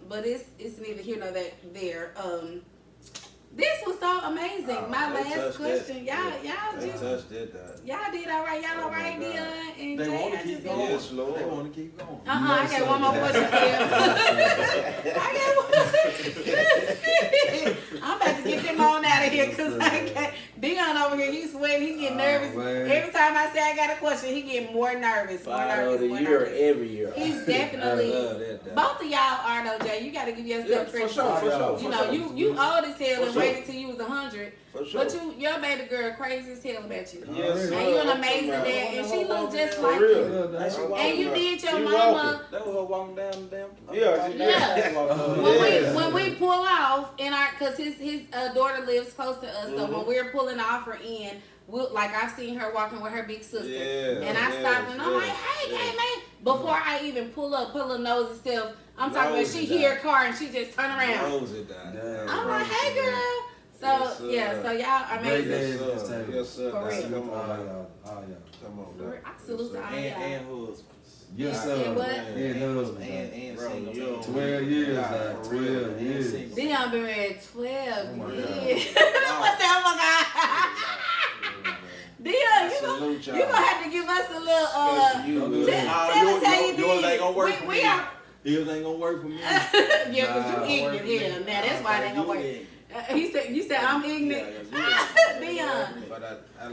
But it's neither here nor there. This was so amazing. My last question, y'all did all right. Y'all all right, Dion and They Jay? want to keep going. Yes, Lord. They want to keep going. I got one more question for you. I'm about to get them on out of here because I can't. Dion over here, he's sweating, he's getting nervous. Every time I say I got a question, he getting more nervous. Every year. He's definitely. Both of y'all are though, Jay. You got to give yourself credit. For sure. You know, you old as hell and waited till you was 100. For sure. But your baby girl crazy as hell about you. Yes, and you an amazing dad, and she look just like you. And you did your mama. That was her walking down the damn. Yeah. When we pull off in our, cause his daughter lives close to us, so when we're pulling off her in, like I've seen her walking with her big sister, and I stopped and I'm like, hey, man. Before I even pull up her nose and stuff, I'm talking about she hear a car and she just turn around. I'm like, hey, girl. So so y'all amazing. Yes, sir. For real. Come on, I salute to all y'all. And husbands. Yes, sir. And what? And husbands. And single. 12 years, like 12 years. Dion been married 12 years. What's that? Oh my God. Dion, you gonna have to give us a little tell us how you did. Yours ain't gonna work for me. Yours ain't gonna work for me. Yeah, cause you ignorant here. Now that's why it ain't gonna work. You said I'm ignorant. Dion,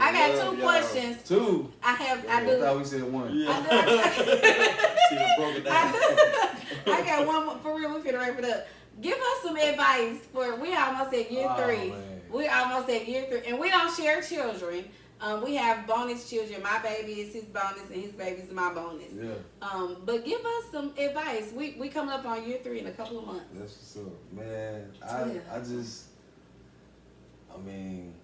I got 2 questions. 2? I do. I thought we said 1. I She done broke it down. I got one more, for real, we finna wrap it up. Give us some advice for, we almost at year 3. Man. We almost at year 3, and we don't share children. We have bonus children. My baby is his bonus, and his baby is my bonus. Yeah. But give us some advice. We coming up on year 3 in a couple of months. That's what's up, man. I mean,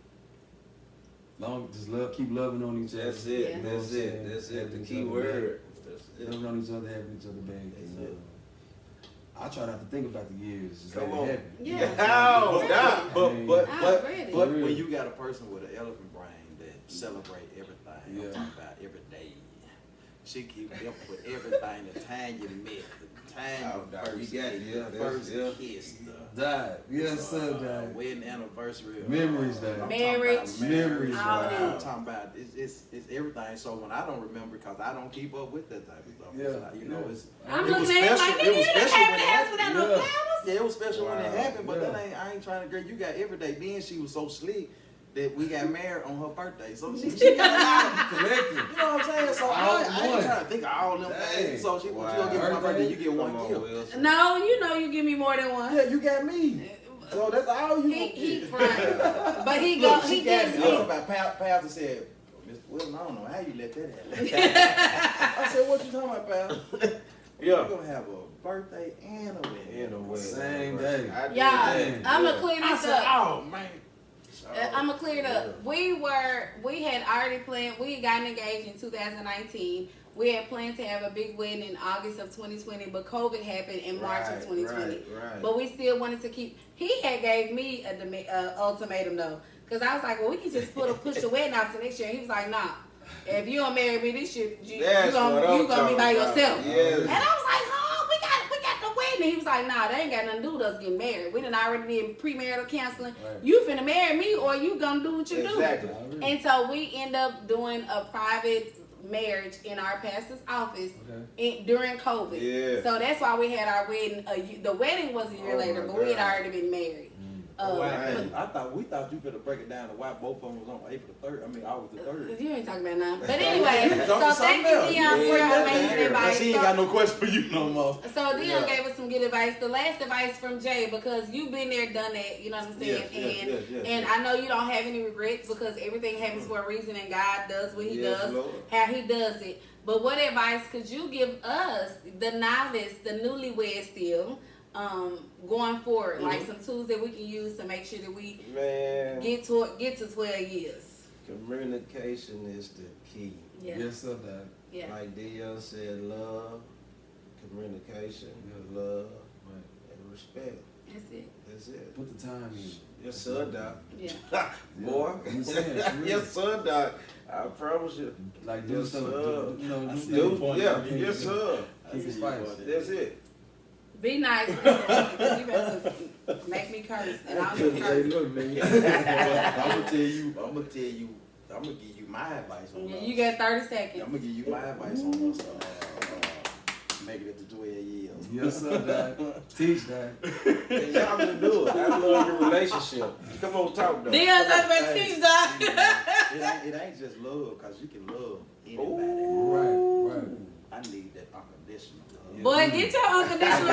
keep loving on each other. That's it. Yeah. That's it. That's it. The key word. That's it. Loving on each other, having each other back. And, I try not to think about the years. Just Come let on. it happen. Yeah. But Ready. when you got a person with an elephant brain that celebrate everything, I'm talking about every day. She keep up with everything. The time you met, the time you first kiss, Died. Yes, sir, died. wedding anniversary, Memories, died. I'm Marriage. talking about Memories, all died. that. I'm talking about it's everything. So when I don't remember, because I don't keep up with that type of stuff, Yeah, it's like, you know, it's I'm it was looking at him special- like, it nigga, was you done special came when to it the house happened. without no Yeah. flowers? Yeah, it was special when it Wow. happened, but Yeah. I ain't trying to agree. You got every day. Then she was so slick that we got married on her birthday. So she got a lot of, Collective. you know what I'm saying? So All I ain't one. trying to think of all them Dang. things. So she, what you Wow. gonna give me my birthday? You get one Come on, gift. Wilson. No, you know you give me more than one. Yeah, you got me. So that's all you gonna He get. front, but he Look, go. she He got gives me. me. I'm about Pastor said, Mr. Wilson, I don't know how you let that happen. I said, what you talking about, Pastor? Yeah. We're gonna have a birthday and a wedding. In a way. Same day. I did Y'all, that. I'm Yeah. gonna clear I this said, up. oh man. I'm gonna clear it up. We had already planned. We had gotten engaged in 2019. We had planned to have a big wedding in August of 2020, but COVID happened in March of 2020. Right. But we still wanted to keep. He had gave me a ultimatum though, because I was like, well, we can just push the wedding off to next year. He was like, nah. If you don't marry me this year, you That's gonna what I'm be by talking about. yourself. Yes. And I was like, oh, we got the wedding. He was like, nah, that ain't got nothing to do with us getting married. We done already did premarital counseling. Right. You finna marry me, or you gonna do what you Exactly. do. And so we end up doing a private marriage in our pastor's office during COVID. Yeah. So that's why we had our wedding. The wedding was a year Oh later, my but we had God. already been married. We thought you could break it down to why both of them was on April the 3rd. I mean, August the 3rd. You ain't talking about nothing. But anyway, Jump so to thank something you, else. Dion, for your amazing advice. She ain't got no question for you no more. So Dion gave us some good advice. The last advice from Jay, because you've been there, done that, you know what I'm saying? And I know you don't have any regrets because everything happens for a reason and God does what he Yes, does, Lord. how he does it. But what advice could you give us, the novice, the newlywed still, going forward? Like some tools that we can use to make sure that we Man, get to 12 years. communication is the key. Yeah. Yes, sir, Dad. Yeah. Like Dion said, love, communication, love, and respect. That's it. That's it. Put the time in. Yes, sir, Doc. Yeah. Boy. I'm saying, for real. Yes, sir, Doc. I promise you. Like do Yes, stuff, sir. you know, Dude, yeah, yes, sir. Keep it spicy. That's it. Be nice, because you better make me curse, and I'll do curse. look, man. I'm gonna give you my advice on Yeah, us. you got 30 I'm seconds. gonna give you my advice on us. Make it to 12 years. Yes, sir, Dad. Teach, Dad. And y'all gonna do it. I love your relationship. Come on, talk though. Dion's talking about teach, dog. It ain't just love, cause you can love anybody. Right. I need that unconditional love. Boy, get your unconditional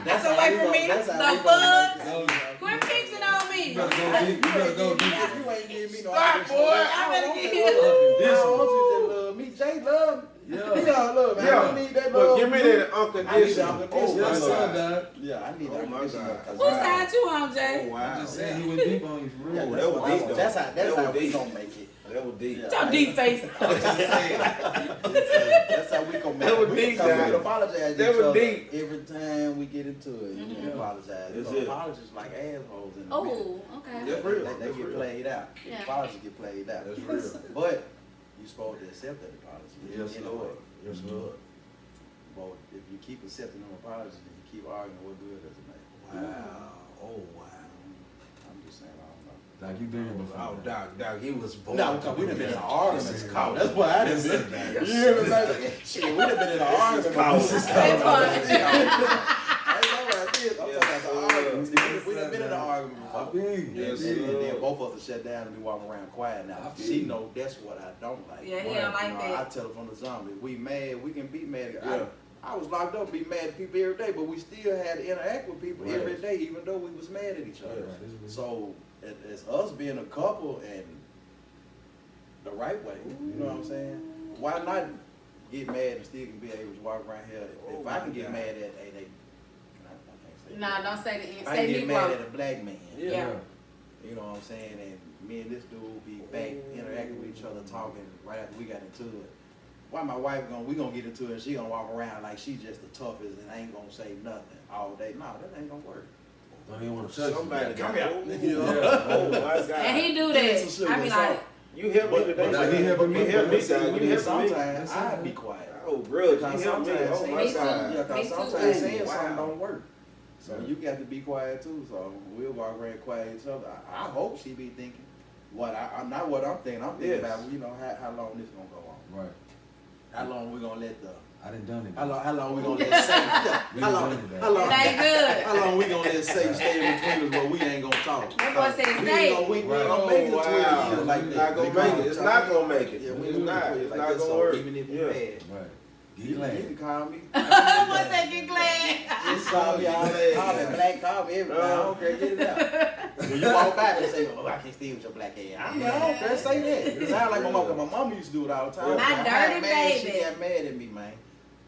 that's away from me. The bug. Quit pitching on me. You better go deep. You ain't giving me no Start, unconditional boy. love. I better want get that you. love. I don't want you to love me. Jay love me. Yeah. He don't love me. I don't need that love. But give me that I need that unconditional. unconditional. Yes, my sir, God. Dad. Yeah, I need Oh, that my unconditional God. love. Who side you on, Oh, Jay? wow. I'm just saying, he went deep on you for real. Yeah, that was deep, though. that's how That was we deep. gonna make it. That was deep. Your deep face. That's how we gonna make That was it. deep, Because we guys. can apologize to That each was other deep. every time we get into it. You can Mhm. apologize. That's Because it. apologies like assholes in the Oh, okay. That's real. They That's get real. played out. Yeah. Apologies get played out. That's real. But you're supposed to accept that apology. Yes, Anyway. Lord. Yes, Lord. But if you keep accepting them apologies and you keep arguing, what good does it make? Wow. Oh, wow. I'm just saying, I don't know. Like you been here before. Oh, Doc, he was born. No, because we done been in an argument. This is That's why I done been. Yes, You hear me, baby? Shit, we done been in an argument. That part. I know what I did. I'm talking about the argument. We done been in an argument I before. mean, Yes, And then sir. both of us shut down and be walking around quiet now. I feel She you. know that's what I don't like. Yeah, he don't like You know, that. I tell her from the zombie, we mad, we can be mad. Yeah. I was locked up, be mad at people every day, but we still had to interact with people every day, even though we was mad at each other. So as us being a couple and the right way, you know what I'm saying? Why not get mad and still can be able to walk around here? If I can get mad at Nah, don't say the end. I Say get mad Negro. at a black man. Yeah. You know what I'm saying? And me and this dude be back interacting with each other, talking right after we got into it. Why my wife we gonna get into it and she gonna walk around like she just the toughest and ain't gonna say nothing all day. No, that ain't gonna work. Don't even want to touch Somebody Come got here. you know? Oh my God. And he do that. I be like, You help me today. But he helping me. You help me, dog. You help me. Sometimes I be quiet. Oh, bro, Because you help me. sometimes Oh, my Me too. God. Yeah, because Me too. sometimes saying Wow. something don't work. So you got to be quiet too. So we'll walk around quiet each other. I hope she be thinking I'm not what I'm thinking. I'm thinking about how long this gonna go on. Right. How long we gonna let the I done done it. how long we gonna let say We how done long it, how long they good. how long we gonna let say stay in between us but we ain't gonna talk. That boy said We stay. ain't gonna, we ain't gonna make it to 20 years like that. Not gonna make it. It's not gonna make it. Yeah, we It's ain't not. gonna do it It's like not that. gonna So work. even if you Yeah. mad, Right. Get you glad. can call me. What's that? Get glad. Just call me, call me black, call me everything. I don't care, get it out. When you walk by and say, oh, I can't stay with your black ass. I don't care, say that. It sound like my mom, 'cause my mama used to do it all the time. My When I got dirty mad, baby. She got mad at me, man.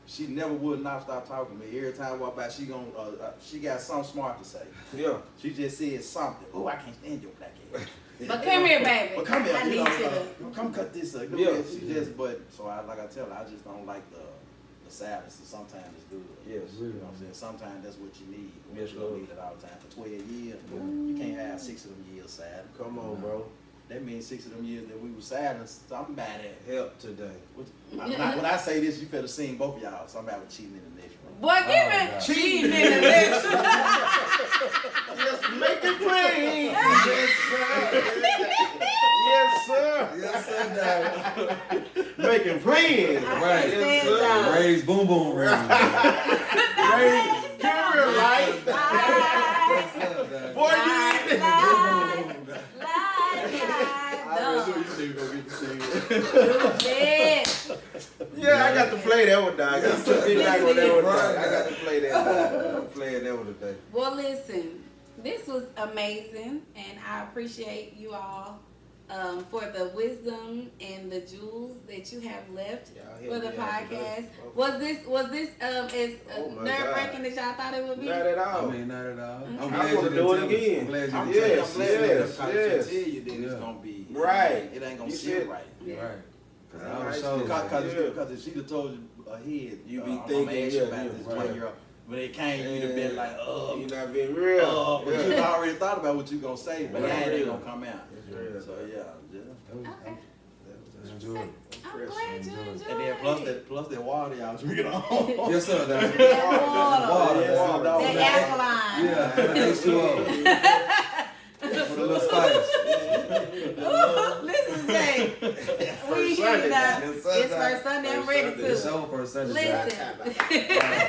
She never would not stop talking to me. Every time I walk by, she got something smart to say. Yeah. She just said something. Oh, I can't stand your black ass. But come here, baby. But come here, I you need know, you to. come cut this up. Yeah. She just, but so like I tell her, I just don't like the sadness. And sometimes it's good. Yes. You know what I'm saying? Sometimes that's what you need. Yes, You don't Lord. need it all the time. For 12 years, you can't have 6 of them years sad. Come on, bro. That means 6 of them years that we were sad and somebody. Help today. When I say this, you better sing both of y'all. Somebody was cheating in the next room. Boy, give me God. cheating in the lips. Just make it plain. Yes, sir. Yes, sir, Daddy. Making plans. Right. Yes, Stand sir. up. Raise boom boom ring. Give real life. Boy, yeah, I got to play that one, dog. I got to play that one, dog. I got to play that one. I'm playing that one today. Well, listen, this was amazing, and I appreciate you all for the wisdom and the jewels that you have left for the podcast. Was this as Oh my nerve-wracking God. as y'all thought it would be? Not at I all. mean, not at all. I I'm wanna glad you do didn't it tell me. again. I'm glad you I'm didn't Yes, glad yes, that yes. tell you that Yeah. it's gonna be Right. It ain't gonna You sit said- right. tell me. Right. Cause I Right. was so. Because if she'd have told you ahead, You be I'm thinking, gonna ask yeah, you about yeah, this right. 20-year-old. But it came, you'd have been like, You're not being real. but you already thought about what you gonna say, but Right. that ain't gonna come out. It's real. So yeah. That was- Okay. I enjoyed it. I'm glad you enjoyed And then plus that water y'all drinking on. Yes, sir, Daddy. that water. Water. Yeah, That's dog. it. That alkaline. Yeah, and an H2O. With a little spice. Listen, Jay. We First here Sunday. now. Yes, It's sir. first Sunday. I'm First ready Sunday. It's to. show for Sunday. Listen.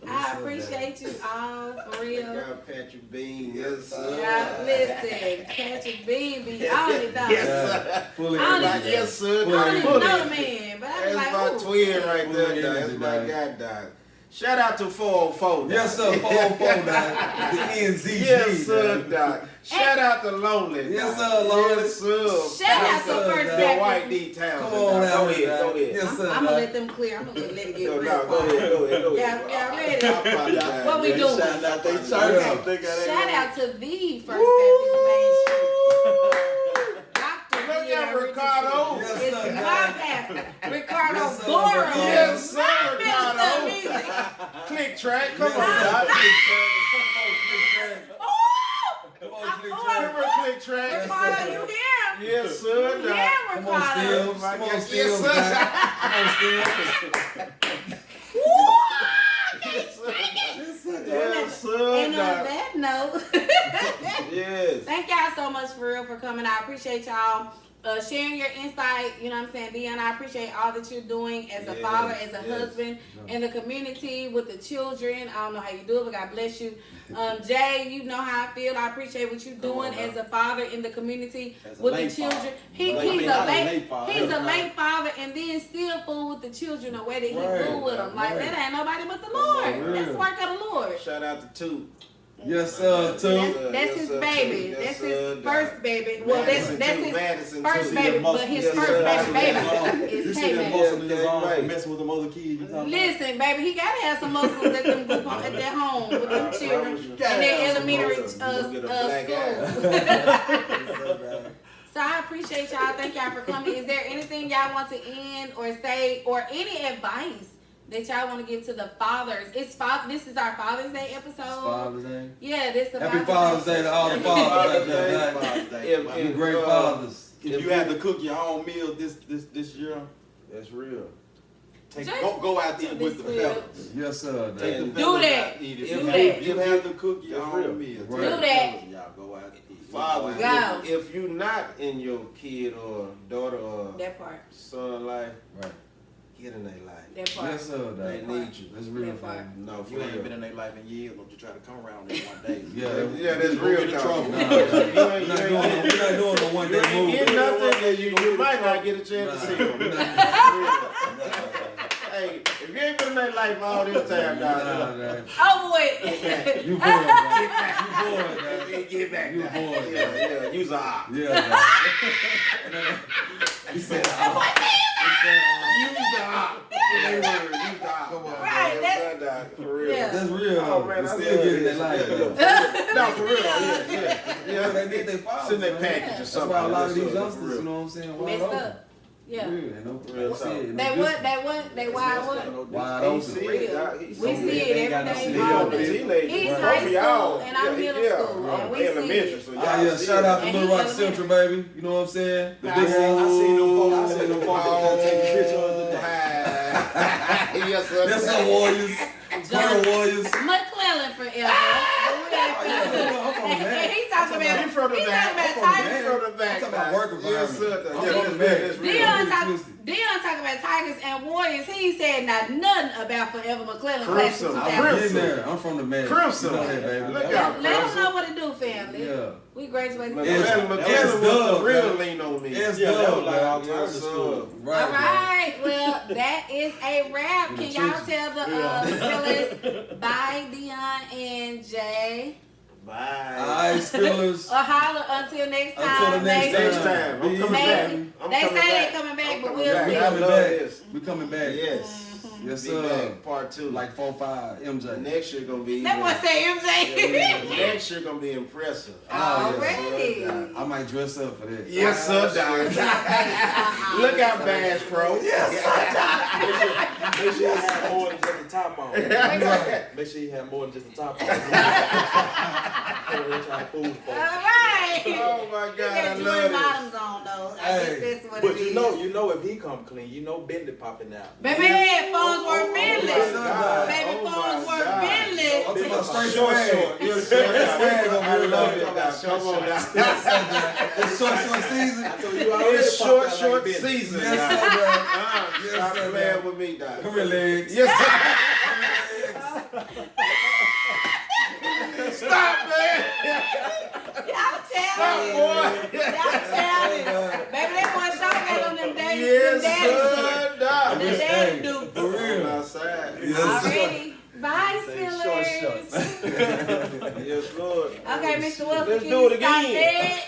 I appreciate you all for real. Got Patrick Bean. Yes, sir. Yeah, listen, Patrick Bean be on it though. Yeah, fully. I don't energy. Yes, sir. I don't even Fully. know the man, but I be That's like, my ooh. twin right Fully there, dog. That's energy, my dog. guy, dog. Shout out to 404, dog. Yes, sir. 404, Dad. The NZG. Yes, sir, Dad. dog. Shout out to Lonely. Yes, dog. sir, Lonely. Yes, sir. Shout out to sir, First dog. The Baptist. White D Town. Come on Go now, ahead, Dad. go ahead. Yes, sir. I'm gonna Dad. let them clear. I'm gonna let it get No, real no, go quiet. ahead, go ahead, go ahead. Y'all ready? I apologize. What we doing? Shout out they church. Yeah. I'm thinking that Shout ain't out to the First Baptist Main Street. Dr. Look Pierre at Ricardo. Richardson. Yes, It's sir, my Dad. pastor, Ricardo Yes, sir, Bora. Ricardo. Yes, sir, My Ricardo. minister of music. Click track, come on, Yes, dog. Come on, Oh, click oh, track. Come on, click track. Ricardo, you here? Yes, sir, You dog. here, Come on, Ricardo? Steels. Come on, Yes, Steels. sir. Dad. Come on, Steels. Yes, sir, And on dog. that note, Yes. thank y'all so much for real for coming. I appreciate y'all. sharing your insight. You know what I'm saying, Dion? I appreciate all that you're doing as a father, as a husband, in the community with the children. I don't know how you do it, but God bless you. Jay, you know how I feel. I appreciate what you're doing as a father in the community with the children. He's a late father, and then still fool with the children the way that he fool with them. Like that ain't nobody but the Lord. That's the work of the Lord. Shout out to Toot. Yes, sir, too. That's his baby. That's his first baby. Well, that's his Madison first baby, but his first baby is You see that muscle in his arm messing with them other kids. Listen, baby, he gotta have some muscles at them group at their home with them children in their elementary school. So I appreciate y'all. Thank y'all for coming. Is there anything y'all want to end or say, or any advice that y'all want to give to the fathers? This is our Father's Day episode. Father's Day. Yeah, this is Happy Father's Day to all the fathers out there. You great fathers. If you had to cook your own meal this year, that's real. Go out there with the fellas. Yes, sir. Take the Do fellas that. out, eat it. Do If that. you have to cook your own meal, Right. Do that. y'all go out and eat. Father, Go. if you're not in your kid or daughter or That part. son life, Right. get in their life. That part. Yes, sir. They need you. That's real, That part. man. No, If you ain't been in their life in years, don't you try to come around there one day. Yeah, that's real trouble. We're not doing no one day move. Get nothing, and you might not get a chance to see them. Hey, if you ain't been in their life all this time, dog. Over with. You bored, man. Get back. You bored. Yeah, use a op. Yeah, He said, use the op. Right, that's for real. yeah. that's real. Oh, man, They I still love getting this. their life. No, for real. Yeah. They need their fathers. Send that man. package or That's something. why a lot of these That's youngsters, real. you know what I'm saying, wide Messed open. up. Yeah. Real, They wide wide what? Wide He open. see it, dog. He We see see it. it every day. He on the teenager. He's Both high of y'all. school and I'm middle school. And we elementary, see so it. y'all Ah, yeah, see shout it. out to And Little he Rock elementary. Central, baby. You know what I'm saying? The I big I seen them folks that take pictures of the day. Yes, sir. That's some Warriors. John Warriors. McClellan forever. He's talking about He from the back. Tigers. From the back. I'm talking about work Yes, environment. sir. I'm Yeah, from the that's back. real. Dion talking about Tigers and Warriors. He said not nothing about Forever McClellan. Crimson. I'm getting there. I'm from the man. Crimson. You know that, baby. Look Yeah. out. Let them know what to do, family. Yeah. We graduated. McClellan was the real lean on me. It's Yeah, that was dub, like man. alternative school. Right. All right. Well, that is a wrap. Can y'all tell the fellas bye, Dion and Jay? All Bye. right, Steelers. Or holler until next time. Until the next maybe. time. I'm coming Maybe. back. They say they're coming back, but we'll back. see. We I coming love back. this. We coming back. Yes. Yes, Be sir. back, part 2. Like 4-5 MJ. Next year gonna be. That boy say MJ. Next year gonna be impressive. Already. I might dress up for that. Yes, sir, Doc. Look out, Bass Pro. Yes, Make sure you have more than just the top on. Make sure you have more than just the top on. All right. Oh my He God, I got Jordan love it. bottoms on though. I guess that's what But it is. you know if he come clean, you know Bentley popping out. Baby, phones were Bentley. my God. Baby, Oh, phones my were God. Bentley. I'm talking about straight Short. swag. Yes, Swag sir. over I here, love baby. it, Doc. Come on, Doc. It's short season. I told you already It's popped short out like Bentley. season. Yes, Doc. sir, bro. Stop sir, playing Doc. with me, Doc. Come here, legs. Yes, stop, man. Y'all Stop, telling me. boy. Y'all telling me. Baby, that boy shot that on them days. Yes, them daddy sir, Doc. The daddy do. For real. Outside. Already. Bye, Say Steelers. short shorts. Yes, Lord. Okay, Mr. Wilson, Let's can do you it stop again. that?